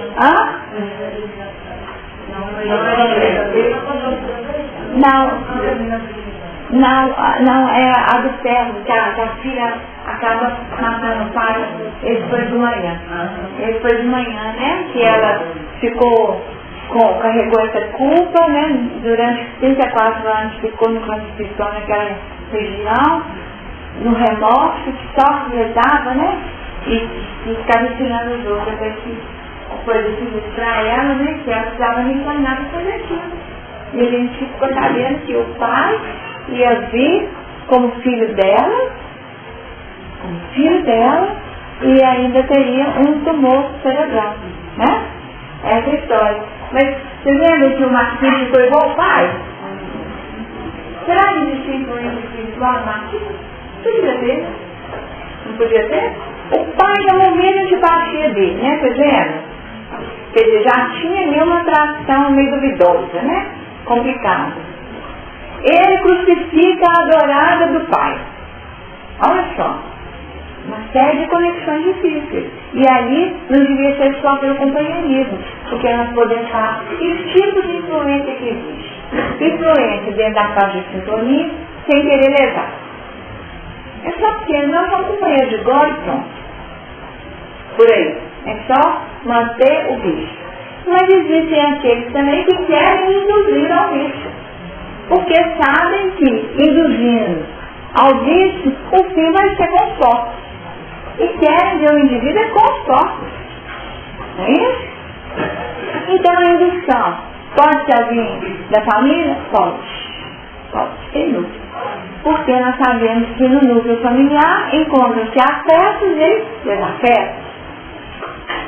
Não, é a do Sérgio, que a filha acaba matando o pai. Esse foi de manhã, né? Que ela carregou essa culpa, né? Durante 34 anos ficou no plano espiritual naquela região, no remorso, que só rezava, né? E ficava ensinando os outros até que foi decidido para ela, né? Que ela precisava reencarnar para fazer aquilo. E a gente ficou sabendo que o pai ia vir como filho dela como filho dela e ainda teria um tumor cerebral, né? Essa história. Mas você lembra que o Marquinhos ficou igual o pai? Será que existia influência espiritual no Marquinhos? Podia ter. Não podia ter? O pai já morria de antipatia dele, né? Tá vendo? Quer dizer, já tinha ali uma atração meio duvidosa, né? Complicada. Ele crucifica a adorada do pai. Olha só. Uma série de conexões difíceis. E ali não devia ser só pelo companheirismo, porque nós podemos falar que tipo de influência que existe. Influência dentro da faixa de sintonia, sem querer levar. É só porque nós somos companheiros de gol e pronto. Por aí. É só manter o bicho. Mas existem aqueles também que querem induzir ao bicho. Porque sabem que, induzindo ao bicho, o fim vai ser conforto. E querem ver o indivíduo é conforto. Não é isso? Então a indução pode ser alguém da família? Pode. Pode, sem dúvida. Porque nós sabemos que no núcleo familiar encontram-se afetos e desafetos.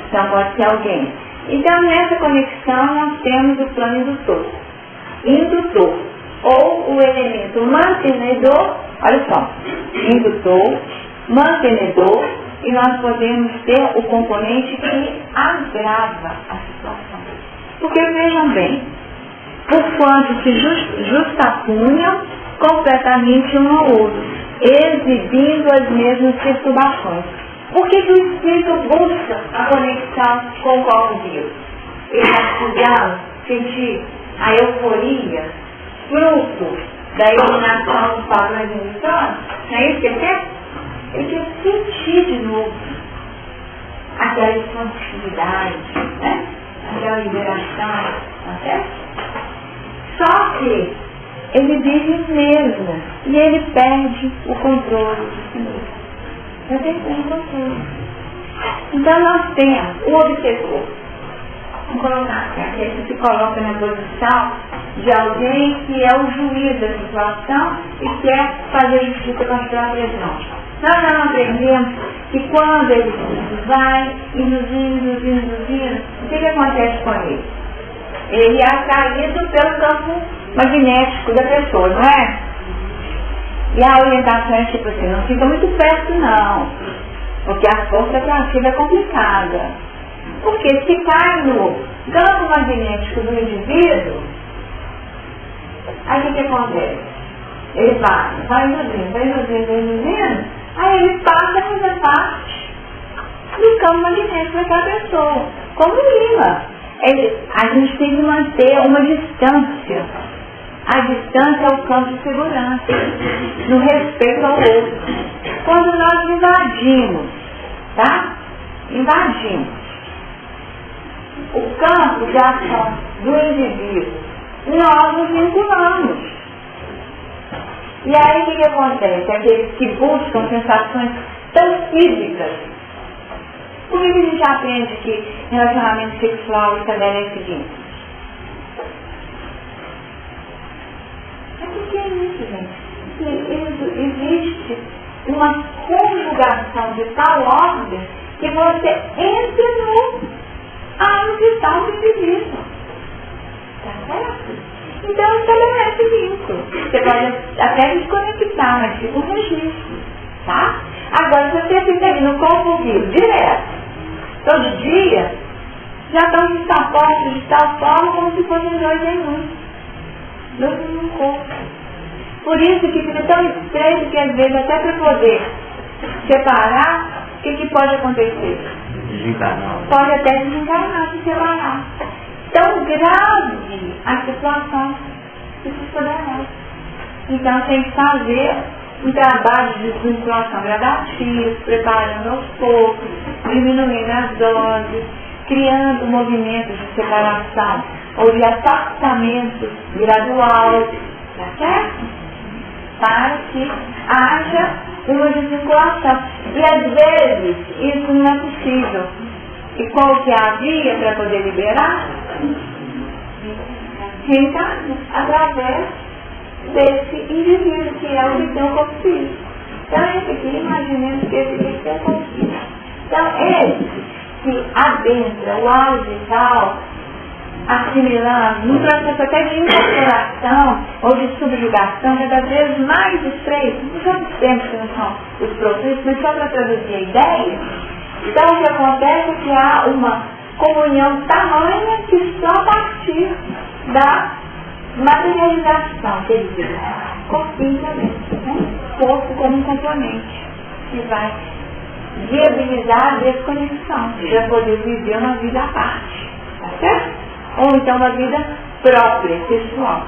Então pode ser alguém. Então nessa conexão nós temos o plano indutor. Indutor. Ou o elemento mantenedor, olha só, indutor, mantenedor, e nós podemos ter o componente que agrava a situação. Porque vejam bem, por quanto se justapunham completamente um ao outro, exibindo as mesmas perturbações. Por que o espírito busca a conexão com o corpo vivo? Ele vai estudar, sentir a euforia, fruto da eliminação dos padrões indutórios, não é isso que ele quer? Ele quer sentir de novo aquela expansividade, né? Aquela liberação, tá certo? Só que ele vive mesmo e ele perde o controle de si mesmo. Já tem controle. Então nós temos o obsessor. Vamos colocar aquele que se coloca na posição de alguém que é o juiz da situação e quer fazer justiça com as próprias mãos. Nós não aprendemos que quando ele vai induzindo, o que acontece com ele? Ele é atraído pelo campo magnético da pessoa, não é? E a orientação é tipo assim, não fica muito perto não, porque a força atrativa é complicada. Porque se cai no campo magnético do indivíduo, aí o que acontece? Ele vai induzindo, aí ele passa a fazer parte do campo magnético daquela pessoa, como imã. A gente tem que manter uma distância. A distância é o campo de segurança, no respeito ao outro. Quando nós invadimos, tá? Invadimos o campo de ação do indivíduo, nós nos vinculamos. E aí o que acontece? Aqueles que buscam sensações tão físicas. Por que a gente aprende que relacionamento sexual estabelece o seguinte? É porque é isso, gente. Existe uma conjugação de tal ordem que você entra no alvo vital do indivíduo. Tá certo? Então estabelece vínculo. Você pode até desconectar, mas fica um registro. Tá? Agora, se você fica ali no corpo vivo, direto, todo dia, já estão justapostos de tal forma como se fossem dois em um. Dois em um corpo. Por isso que fica tão estreito que às vezes até para poder separar, o que pode acontecer? Desencarnar. Pode até desencarnar, se separar. Tão grave a situação que se estabelece. Então tem que fazer um trabalho de desvinculação gradativa, preparando aos poucos, diminuindo as doses, criando movimentos de separação ou de afastamento gradual, tá certo? Para que haja uma desvinculação. E às vezes isso não é possível. E qual que é a via para poder liberar? Reencarna através desse indivíduo que é o que tem o corpo físico. Então, esse aqui, imaginemos que esse aqui é conflito. Então, ele se adentra o audital, assimilando, num processo até de incorporação ou de subjugação cada vez mais estreito. Não sabemos que não são os profetas, mas só para traduzir a ideia. Então, o que acontece é que há uma comunhão tamanha que só a partir da materialização, quer dizer, corpinho também, né? Corpo como um componente que vai viabilizar a desconexão, para poder viver uma vida à parte, tá certo? Ou então uma vida própria, pessoal.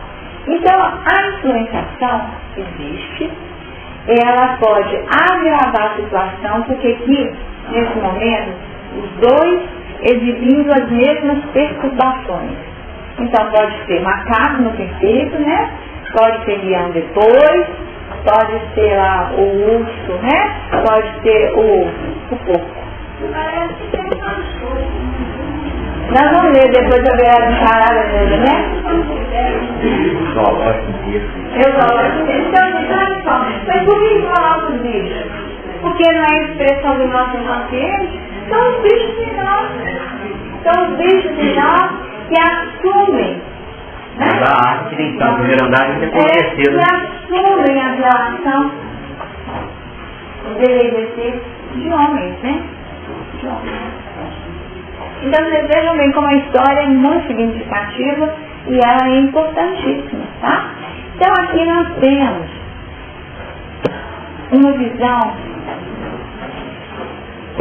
Então, a influenciação existe, ela pode agravar a situação, porque aqui, nesse momento, os dois exibindo as mesmas perturbações. Então, pode ser macaco no perfeito, né? Pode ser leão depois, pode ser lá o urso, né? Pode ser o porco. Nós vamos ler depois a verdade charada dele, né? Então, mas por que falar dos bichos? Porque não é a expressão do nosso inconsciente, são os bichos de nós. São os bichos de nós que assumem. Né? A arte tem que estar no primeiro andar e depois que assumem a relação de homens, né? De homens. Então vocês vejam bem como a história é muito significativa e ela é importantíssima, tá? Então aqui nós temos uma visão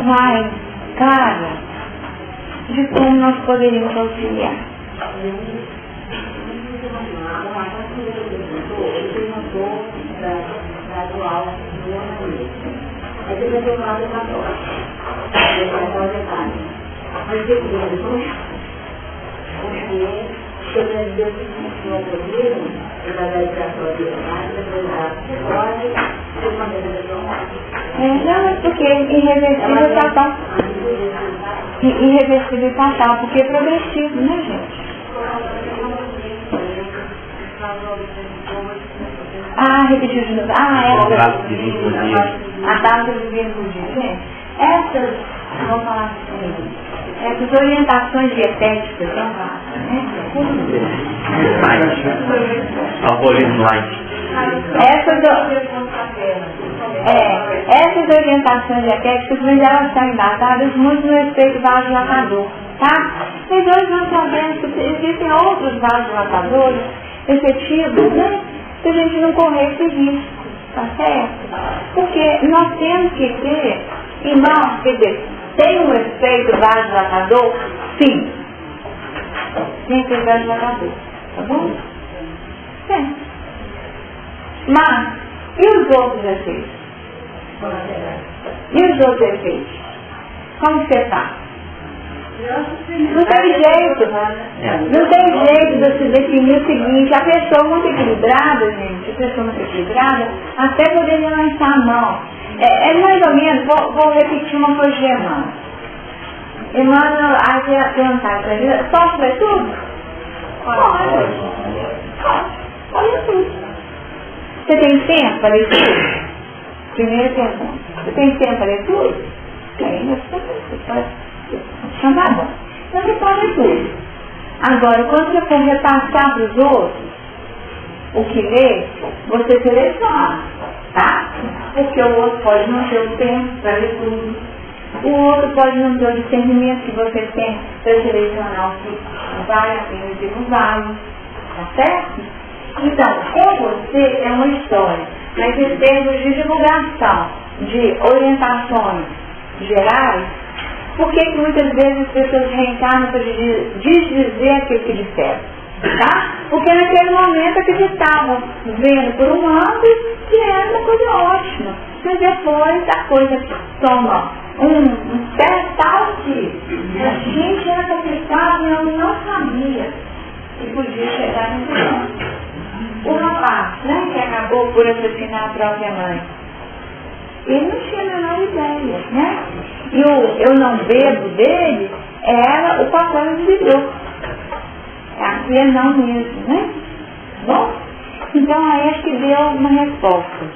mais clara de como nós poderíamos auxiliar. Mas eu porque sobre as vezes que funcionam comigo, eu vou dar educação à verdade, depois da psicóloga, de maneira de não, é porque irreversível fatal. Irreversível e fatal, porque é progressivo, né, gente? Repetir de novo. A data de vir no dia. Gente, essas, vamos falar assim, essas orientações dietéticas, vamos falar, né? Alcoolismo light. Essas orientações dietéticas, mas elas são embatadas muito no efeito vasodilatador, tá? Mas hoje nós sabemos que existem outros vasodilatadores efetivos, né? Se a gente não correr esse risco, tá certo? Porque nós temos que ter, irmãos, quer dizer, tem um efeito vasodilatador? Sim. Tem efeito vasodilatador, tá bom? Tem. Mas, e os outros efeitos? E os outros efeitos? Como que você está? Não tem jeito. Não tem jeito de se definir o seguinte: a pessoa muito equilibrada, gente, a pessoa muito equilibrada, até poderia lançar a mão. É mais ou menos, vou repetir uma coisa de Emmanuel. Emmanuel, aí perguntar para ele, posso ler tudo? Pode. Olha tudo. Você tem tempo para ler tudo? Primeira pergunta. Você tem tempo para ler tudo? Tem, você pode. Então tá bom. Então você pode ler tudo. Agora, quando você for repassar para os outros o que lê, você seleciona, tá? Porque o outro pode não ter o tempo para ler tudo. O outro pode não ter o discernimento que você tem para selecionar o que vale a pena e o que não vale. Tá certo? Então, com você é uma história. Mas em termos de divulgação, de orientações gerais, por que muitas vezes as pessoas reencarnam para desdizer aquilo que disseram? Tá? Porque naquele momento acreditavam, vendo por um ângulo, que era uma coisa ótima. Mas depois a coisa toma um pé tal que a gente era complicado e eu não sabia que podia chegar nesse ponto. O rapaz, né, que acabou por assassinar a própria mãe, ele não tinha a menor ideia, né? E o eu não bebo dele era o papel individual. Aqui é não mesmo, né? Bom, então aí acho que deu uma resposta.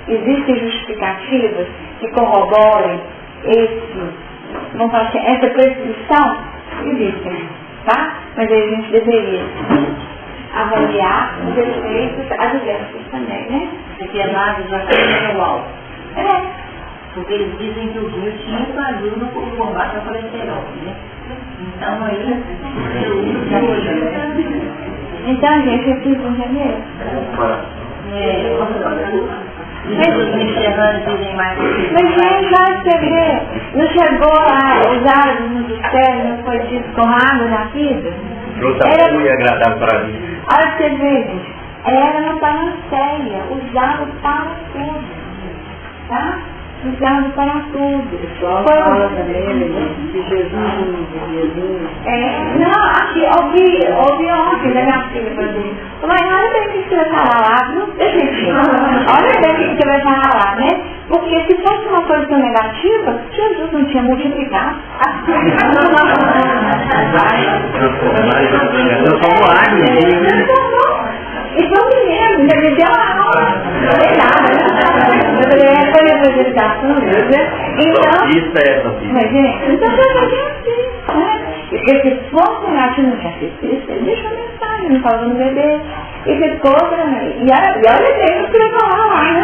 existem justificativas que corroborem vamos falar assim, essa prescrição? Existem, tá? Mas aí a gente deveria avaliar os efeitos adversos também, né? Porque a análise já está manual. Porque eles dizem que o vinho tinha ajuda no combate ao colesterol, né? Então aí, eu uso já hoje. Então, gente, eu fiz um remédio. Mas gente, vai escrever. Não chegou a usar o ministério, não foi dito com água na vida? Fruta muito agradável para mim. Olha pra você ver, gente. Era no panaceia, usado para tudo. Tá? Usado para tudo. Foi que Jesus não, aqui, ouvi ontem da minha filha fazer. Mas olha bem o que você vai falar lá, não tem jeitinho. Olha bem o que você vai falar lá, né? Porque se fosse uma coisa tão negativa, Jesus não tinha multiplicado. Eu sou um águia. E foi mesmo, ainda me deu uma aula. Não falei nada. Eu falei, foi a apresentação, né? Então, isso é essa, mas, gente, então eu falei assim, né? Porque se fosse negativo, não tinha feito isso, ele deixou a mensagem, não falou no bebê. E ficou, e olha bem o que ele falou lá, né?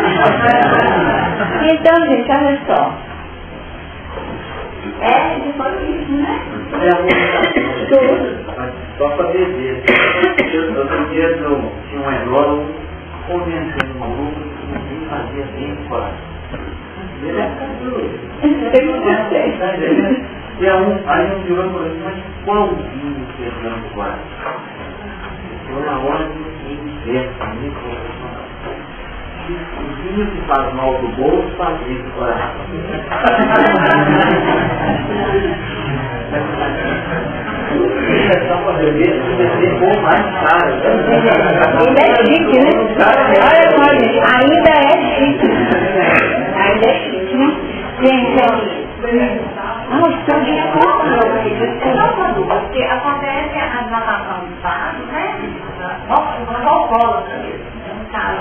Então, gente, olha só. Depois isso, né? Só para beber. Outro dia tinha um enólogo convencendo um grupo que fazia bem fora. E aí um virou e falou assim, mas qual vinho que é branco guarda? Eu na hora de inverso, o vinho que faz mal do bolso faz bem do coração. Só para beber bom mais caro. Ainda é chique, né? Olha só, gente, ainda é chique. Ainda é chique, né? Gente, porque acontece a dilatação do vaso, né? Alcoólatra mesmo, no caso.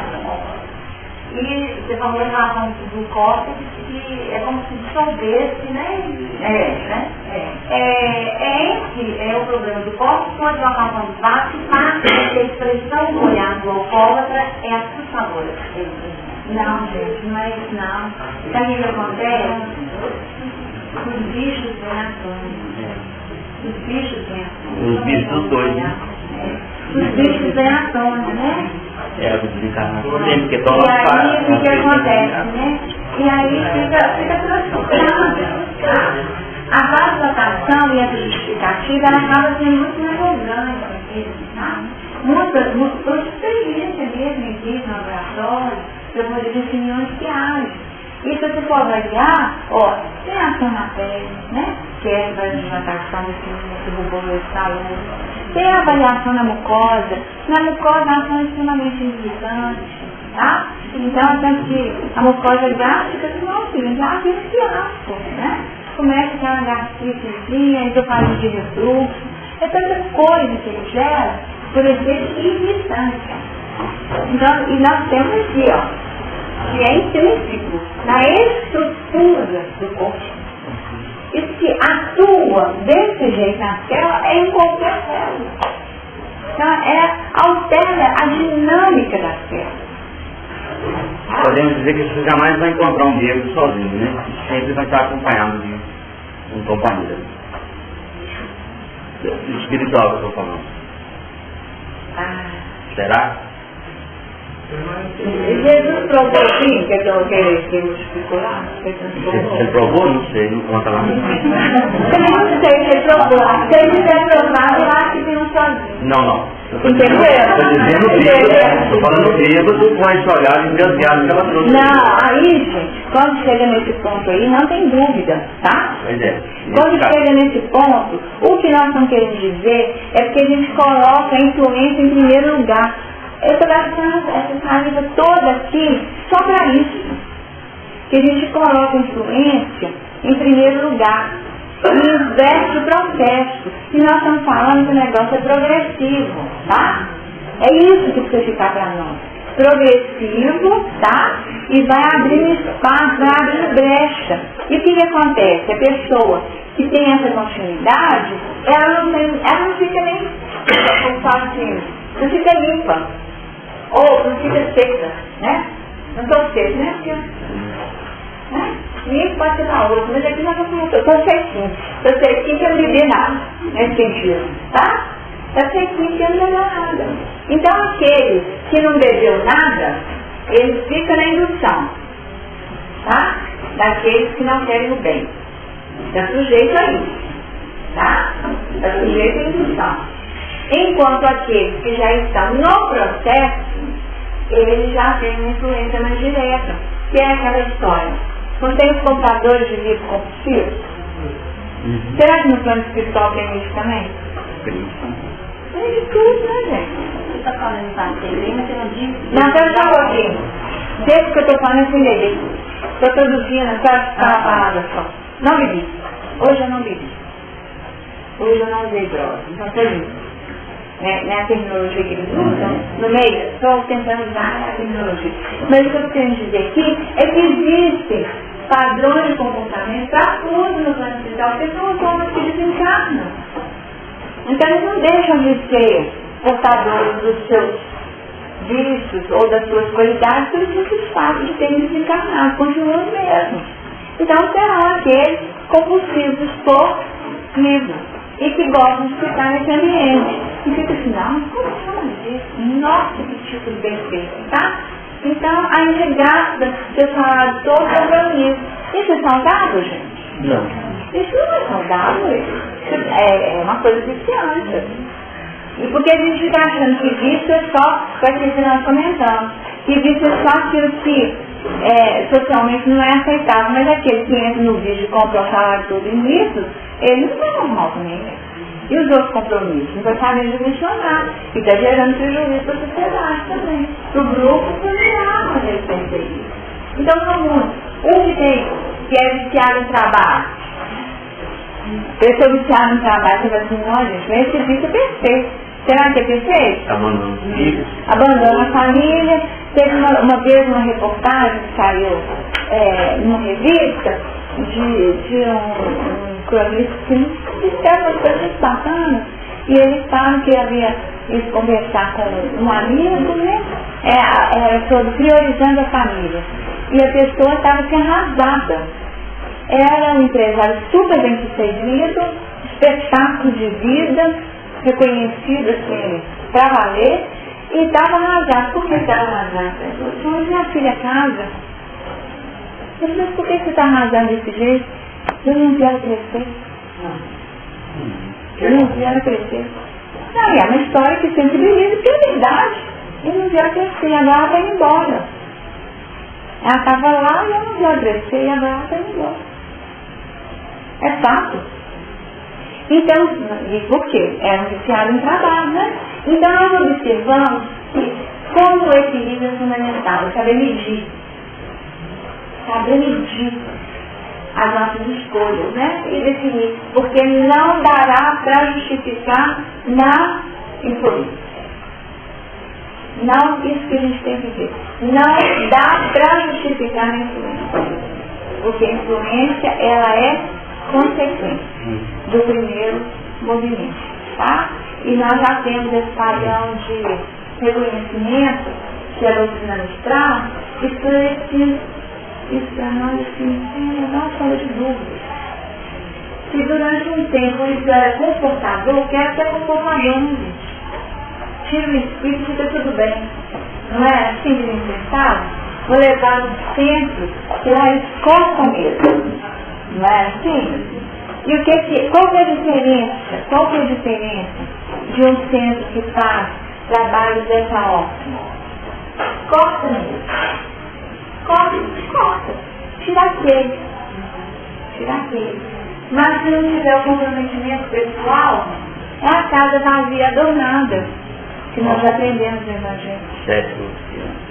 E você falou em relação do córtex, que é como se dissolvesse, né? Esse é o problema do córtex, com a dilatação do vaso, que faz a expressão do olhar do alcoólatra é assustadora. não, gente, não é isso não. Sabe o que acontece? Os bichos vêm à tona. Os bichos vêm à tona. Os bichos dois, né? Os bichos vêm à tona, né? É, o desencarnador tem, porque toma e aí o que acontece, né? E aí fica transformado. A vasodilatação e a justificativa, ela acaba sendo muito mais orgânica, tá? Muitas experiências mesmo existe no laboratório, eu vou definir onde que age. E se você for avaliar, tem ação na pele, né? Que é a vasodilatação que o robô falou. Tem avaliação na mucosa. Na mucosa a ação é extremamente irritante, tá? Então, tanto que a mucosa gástrica não tem fiasco, né? Começa a ter uma gastritezinha, esofagite de refluxo. É tanta coisa que ele gera por efeito irritante. Então, e nós temos aqui, que é intrínseco na estrutura do corpo. Isso que atua desse jeito na célula é em qualquer célula. Então, altera a dinâmica da célula. Podemos dizer que você jamais vai encontrar um bêbado sozinho, né? Sempre vai estar acompanhado de um companheiro. Espiritual que eu estou falando. Será? Jesus provou sim, que ele multiplicou lá? Você provou? Não sei, não conta lá. Também não sei se ele provou. Se ele tiver provado, lá que tem um sozinho. Não. Entendeu? Estou dizendo bêbado. Estou falando bêbado com esse olhar engasgado que ela trouxe. Não, aí, gente, quando chega nesse ponto aí, não tem dúvida, tá? Pois é. Quando chega nesse ponto, o que nós estamos querendo dizer é porque a gente coloca a influência em primeiro lugar. Eu estou gastando essa saliva toda aqui só para isso. Que a gente coloca a influência em primeiro lugar. E inverte o processo. E nós estamos falando que o negócio é progressivo, tá? É isso que precisa ficar para nós. progressivo, tá? E vai abrindo espaço, vai abrindo brecha. E o que acontece? A pessoa que tem essa continuidade, ela não fica nem, como falo assim, não fica limpa, ou não fica seca, né? Não estou seca, né? Porque, né? Limpo pode ser na outra, mas aqui nós vamos eu estou sequinho. Estou sequinho que eu não bebi nada, nesse sentido, tá? Está sequinho que eu não bebeu nada. Então aquele que não bebeu nada, ele fica na indução, tá? Daqueles que não querem o bem. Está sujeito a isso, tá? Está sujeito à indução. Enquanto aqueles que já estão no processo, eles já têm uma influência mais direta, que é aquela história. Não tem os compradores de livros compulsivos? Será que no plano espiritual tem isso também? Tem de tudo, né, gente? Você está falando em parceria, mas você não diz... Não, pera só um pouquinho. Desde que eu estou falando sem beber. Estou traduzindo, só uma palavra só. Não bebi. Hoje eu não bebi. Hoje eu não usei droga. Então, você viu. Né, a terminologia que eles usam, no meio, estou tentando usar a terminologia. Mas o que eu estou querendo dizer aqui é que existem padrões de comportamento para tudo no plano espiritual, porque são os homens que desencarnam. Então eles não deixam de ser portadores dos seus vícios ou das suas qualidades pelo simples fato de terem desencarnado, continuam os mesmos. Então serão aqueles compulsivos por livro e que gostam de ficar nesse ambiente. E fica assim, não, como chama isso? Nossa, que tipo de bem feito, tá? Então, a gente gasta ter falado todo o compromisso. Isso é saudável, gente? Não. Isso não é saudável, é uma coisa viciante. E porque a gente fica achando que vício é só, com aquilo que nós comentamos, que vício é só aquilo que socialmente não é aceitável, mas aquele que entra no vício e compra o salário todo em vícios, ele não é normal também. E os outros compromissos? Não vai saber dimensionar. E está gerando prejuízo para a sociedade também. Para o grupo familiar, a respeito disso. Então são muitos. Que é viciado em trabalho. Pessoa viciada em trabalho, você vai assim, não, gente, mas esse vício é perfeito. Será que é perfeito? Abandona a família. Teve uma vez uma reportagem que saiu numa revista de um cronista que escreve umas coisas bacanas. E eles falam que havia ido conversar com um amigo, né? Sobre priorizando a família. E a pessoa estava assim, arrasada. Era um empresário super bem sucedido, espetáculo de vida, reconhecido assim, para valer, e estava arrasado. Por que estava arrasado? Ele falou, minha filha casa. Eu falei, mas por que você está arrasado desse jeito? Eu não vi ela crescer. Eu não vi ela crescer. Não, é uma história que sempre brilha, porque é verdade. Eu não vi ela crescer, agora ela está indo embora. Ela estava lá e eu não vi ela crescer, e agora ela está indo embora. É fato. Então, e por quê? Era um viciado em trabalho, né? Então nós observamos que como o equilíbrio é fundamental, é saber medir as nossas escolhas, né? E definir, porque não dará para justificar na influência. Não, isso que a gente tem que ver. Não dá para justificar na influência. Porque a influência, ela é consequência do primeiro movimento, tá? E nós já temos esse padrão de reconhecimento que a doutrina nos traz, isso para nós assim, não é sombra de dúvida. Se durante um tempo isso era confortável, quero que é confortável, gente. Tira o espírito e fica tudo bem. Não é assim que a gente pensava? Vou levar no centro, que lá eles cortam mesmo. Não é assim? E qual que é a diferença? Qual que é a diferença de um centro que faz trabalho dessa ótima? Corta mesmo. Corta. Tira aquele. Mas se não tiver o comprometimento pessoal, é a casa vazia adornada, que nós aprendemos no Evangelho.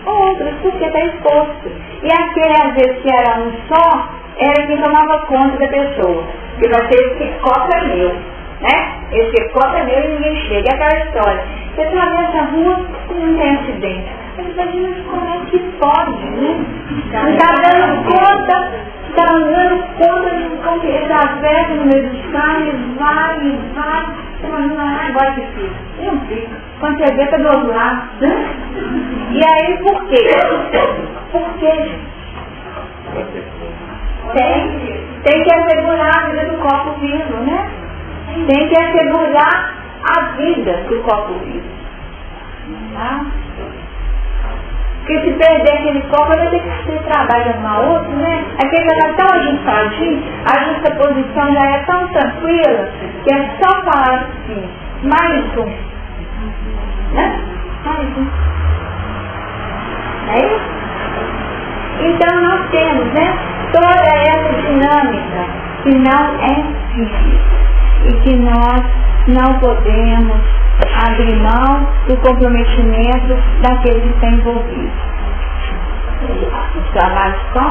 Outras, porque está exposto. E aquele, às vezes, que era um só, era quem tomava conta da pessoa. Porque vai ser esse copo é meu, né? Esse copo é meu e ninguém chega. É aquela história. Você atravessa a rua e não tem acidente. Ele está dizendo como é que pode, né? Não está dando conta, de como ele atravessa no meio dos caminhos, vai, você fala, não, agora que fica. Eu não fico. Quando você vê, está do outro lado, né? E aí, por quê? Porque tem que assegurar a vida do corpo vivo, né? Tem que assegurar a vida do corpo vivo. Tá? Porque se perder aquele corpo, vai ter que ter trabalho de arrumar outro, né? Aquele já está tão ajustadinho, a justaposição já é tão tranquila, que é só falar assim, mais um. Né? Mais um. É isso? Então nós temos, né, toda essa dinâmica que não é simples e que nós não podemos abrir mão do comprometimento daqueles que estão envolvidos. Os trabalhos são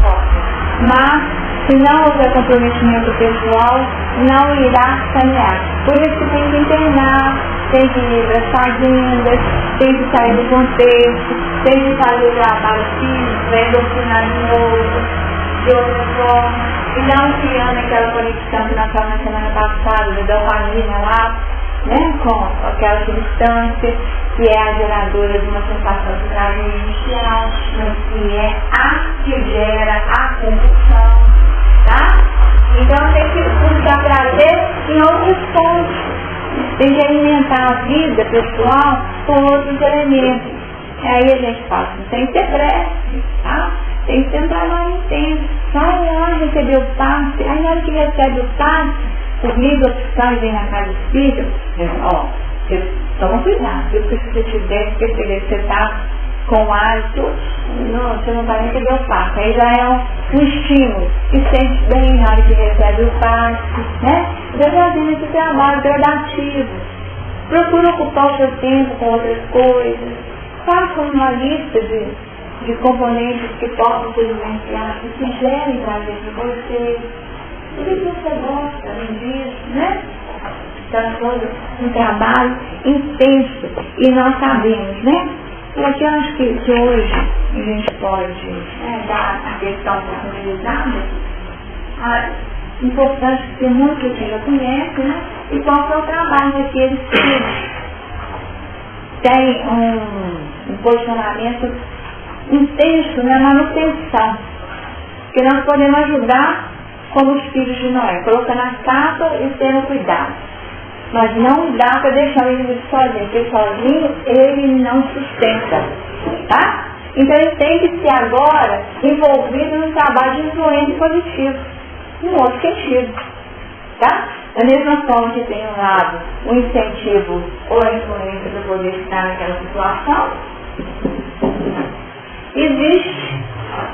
fortes, mas se não houver comprometimento pessoal, não irá sanear. Por isso que tem que internar, tem que ir para as fazendas, tem que sair do contexto, tem que fazer o trabalho físico, doutrinar de novo, de outra forma, e não criando aquela conexão que nós falamos na semana passada, da dopamina lá, né, com aquela substância que é a geradora de uma sensação de prazer inicial, mas que é a que gera a compulsão, tá? Então tem que buscar prazer em outras fontes, tem que alimentar a vida pessoal com outros elementos. Aí a gente fala, tem que ter prece, tá? Tem que ter um trabalho intenso, vai lá receber o passe, aí na hora que recebe o passe, os livros oficiais vêm na casa espírita, ó, você toma cuidado, viu? Porque se você tiver perceber que você está com hálito, não, você não vai receber o passe. Aí já é um estímulo, e sente bem na hora que recebe o passe, né? Você fazendo esse trabalho gradativo. Procura ocupar o seu tempo com outras coisas. Faça uma lista de componentes que possam ser vivenciados, que gerem prazer para você. Por que você gosta disso, né? Então, todo um trabalho intenso. E nós sabemos, né? E aqui eu acho que hoje a gente pode dar a questão personalizada. Importante que muitos já conhecem, né? E qual é o trabalho daqueles que têm um posicionamento intenso na manutenção. Que nós podemos ajudar como os filhos de Noé, colocando as capas e tendo cuidado. Mas não dá para deixar o indivíduo sozinho, porque sozinho ele não sustenta, tá? Então ele tem que ser agora envolvido num trabalho de influência positiva, num outro sentido, tá? Da mesma forma que tem um lado, o incentivo ou a influência para poder estar naquela situação,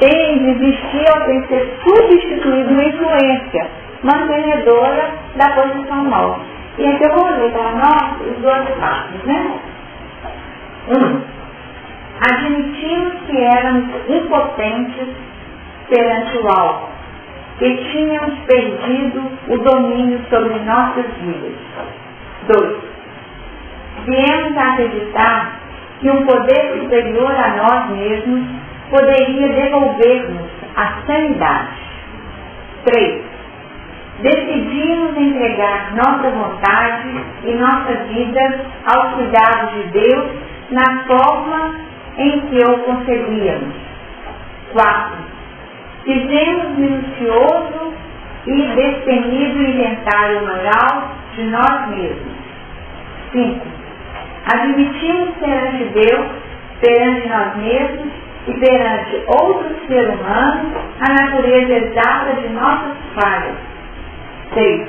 tem de existir ou tem que ser substituído uma influência mantenedora da posição nova. E aqui eu vou ler para nós os dois passos, né? 1. Admitimos que éramos impotentes perante o álcool, que tínhamos perdido o domínio sobre nossas vidas. 2. Viemos a acreditar que um poder superior a nós mesmos poderia devolver-nos a sanidade. 3. Decidimos entregar nossa vontade e nossa vida aos cuidados de Deus na forma em que o concebíamos. 4. Fizemos minucioso e destemido inventário moral de nós mesmos. 5. Admitimos perante Deus, perante nós mesmos e perante outro ser humano a natureza exata de nossas falhas. 6.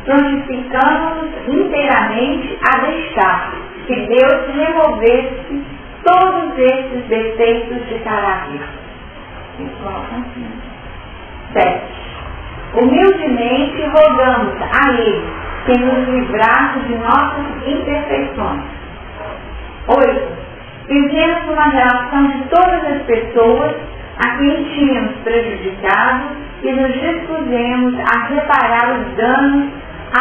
Prontificamos-nos inteiramente a deixar que Deus removesse todos esses defeitos de caráter. 7. Humildemente rogamos a Ele que nos livrasse de nossas imperfeições. 8. Fizemos uma relação de todas as pessoas a quem tínhamos prejudicado e nos dispusemos a reparar os danos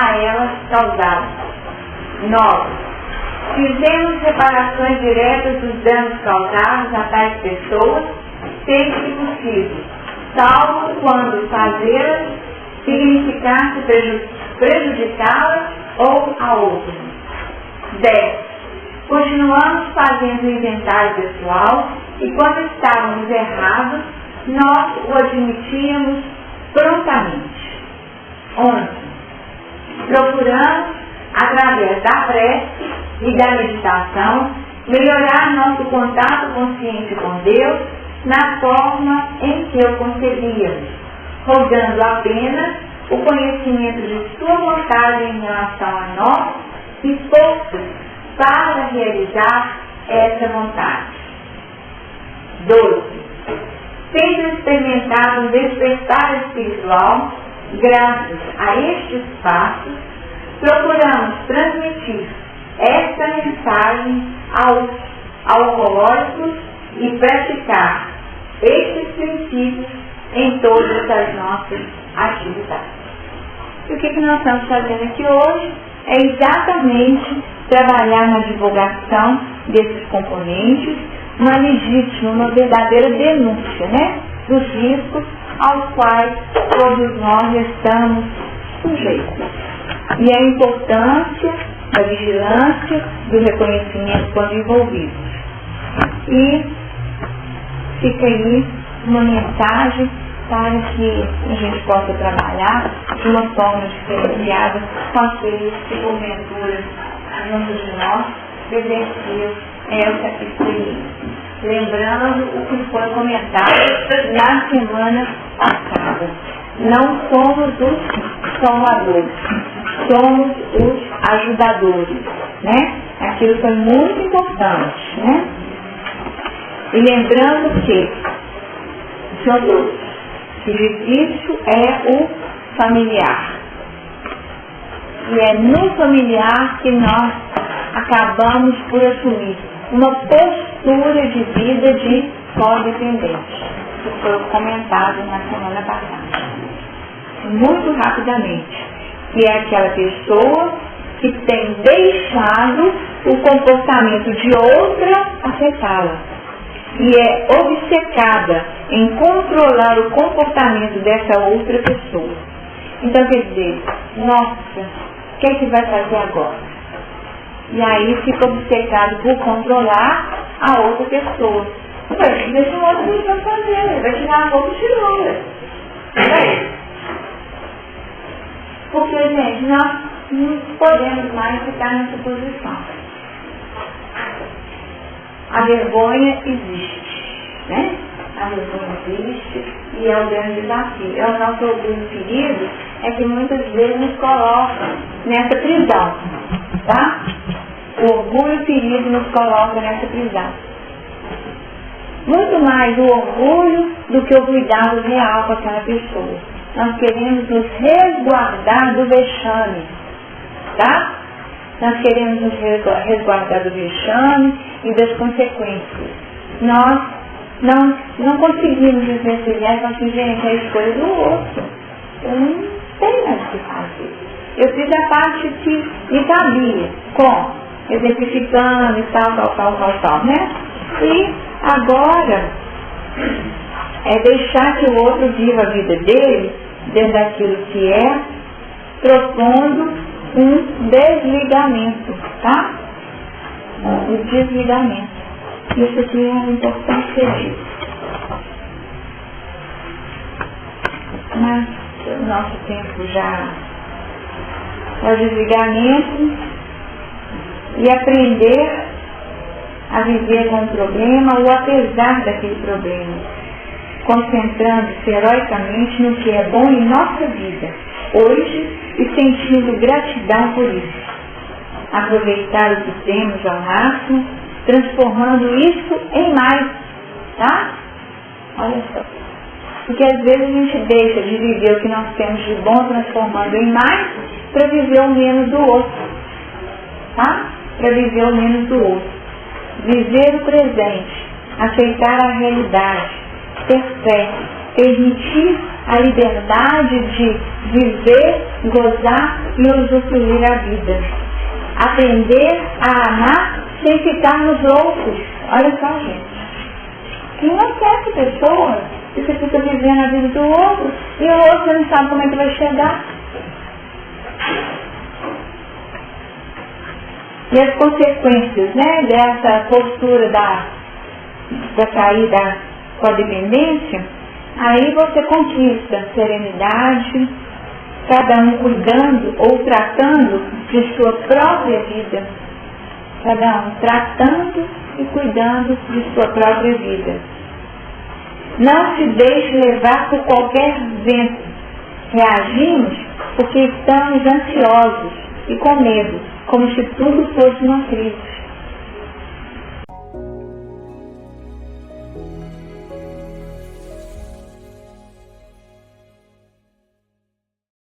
a elas causados. 9. Fizemos reparações diretas dos danos causados a tais pessoas, sempre que possível, salvo quando fazê-las significasse prejudicá-las ou a outras. 10. Continuamos fazendo o inventário pessoal e quando estávamos errados, nós o admitíamos prontamente. 11. Procuramos, através da prece e da meditação, melhorar nosso contato consciente com Deus na forma em que o concebíamos, rogando apenas o conhecimento de sua vontade em relação a nós e forças para realizar essa vontade. 12. Tendo experimentado um despertar espiritual, graças a estes passos, procuramos transmitir esta mensagem aos alcoólicos e praticar estes princípios em todas as nossas atividades. E o que nós estamos fazendo aqui hoje é exatamente trabalhar na divulgação desses componentes, uma legítima, uma verdadeira denúncia, né, dos riscos aos quais todos nós estamos sujeitos. E a importância da vigilância, do reconhecimento quando envolvidos. E fica aí uma mensagem para que a gente possa trabalhar de uma forma diferenciada com aqueles que, porventura, junto de nós, vivenciam essa experiência. Lembrando o que foi comentado na semana passada. Não somos os salvadores, somos os ajudadores, né? Aquilo foi muito importante, né? E lembrando que isso é o familiar. E é no familiar que nós acabamos por assumir uma postura de vida de codependente, que foi comentado na semana passada. Muito rapidamente. Que é aquela pessoa que tem deixado o comportamento de outra afetá-la. E é obcecada em controlar o comportamento dessa outra pessoa. Então, quer dizer, nossa, o que é que vai fazer agora? E aí fica obcecado por controlar a outra pessoa. Deixa o outro pessoa fazer, ele vai tirar a roupa e tirou. Porque, gente, nós não podemos mais ficar nessa posição. A vergonha existe, né? A vergonha existe e é o grande desafio. É o nosso orgulho ferido, é que muitas vezes nos coloca nessa prisão, tá? O orgulho ferido nos coloca nessa prisão. Muito mais o orgulho do que o cuidado real com aquela pessoa. Nós queremos nos resguardar do vexame, tá? Nós queremos nos resguardar do vexame e das consequências. Nós não conseguimos desvencilhar e falar assim, gente, é a escolha do outro. Eu não tenho mais o que fazer. Eu fiz a parte que me cabia, exemplificando e tal, né? E agora é deixar que o outro viva a vida dele dentro daquilo que é, propondo um desligamento, tá? Um desligamento. Isso aqui é importante ser dito. Mas o nosso tempo já é o desligamento e aprender a viver com o problema ou apesar daquele problema, concentrando-se heroicamente no que é bom em nossa vida, hoje, e sentindo gratidão por isso. Aproveitar o que temos ao máximo, transformando isso em mais, tá? Olha só. Porque às vezes a gente deixa de viver o que nós temos de bom, transformando em mais, para viver o menos do outro, tá? Para viver o menos do outro. Viver o presente, aceitar a realidade, ter fé, permitir a liberdade de viver, gozar e usufruir a vida. aprender a amar sem ficarmos loucos. Olha só, gente. Quem não quer essa pessoa, e você fica vivendo a vida do outro, e o outro você não sabe como é que vai chegar. E as consequências, né, dessa postura da caída codependência, aí você conquista serenidade, cada um cuidando ou tratando de sua própria vida. Cada um tratando e cuidando de sua própria vida. Não se deixe levar por qualquer vento. Reagimos porque estamos ansiosos e com medo, como se tudo fosse uma crise.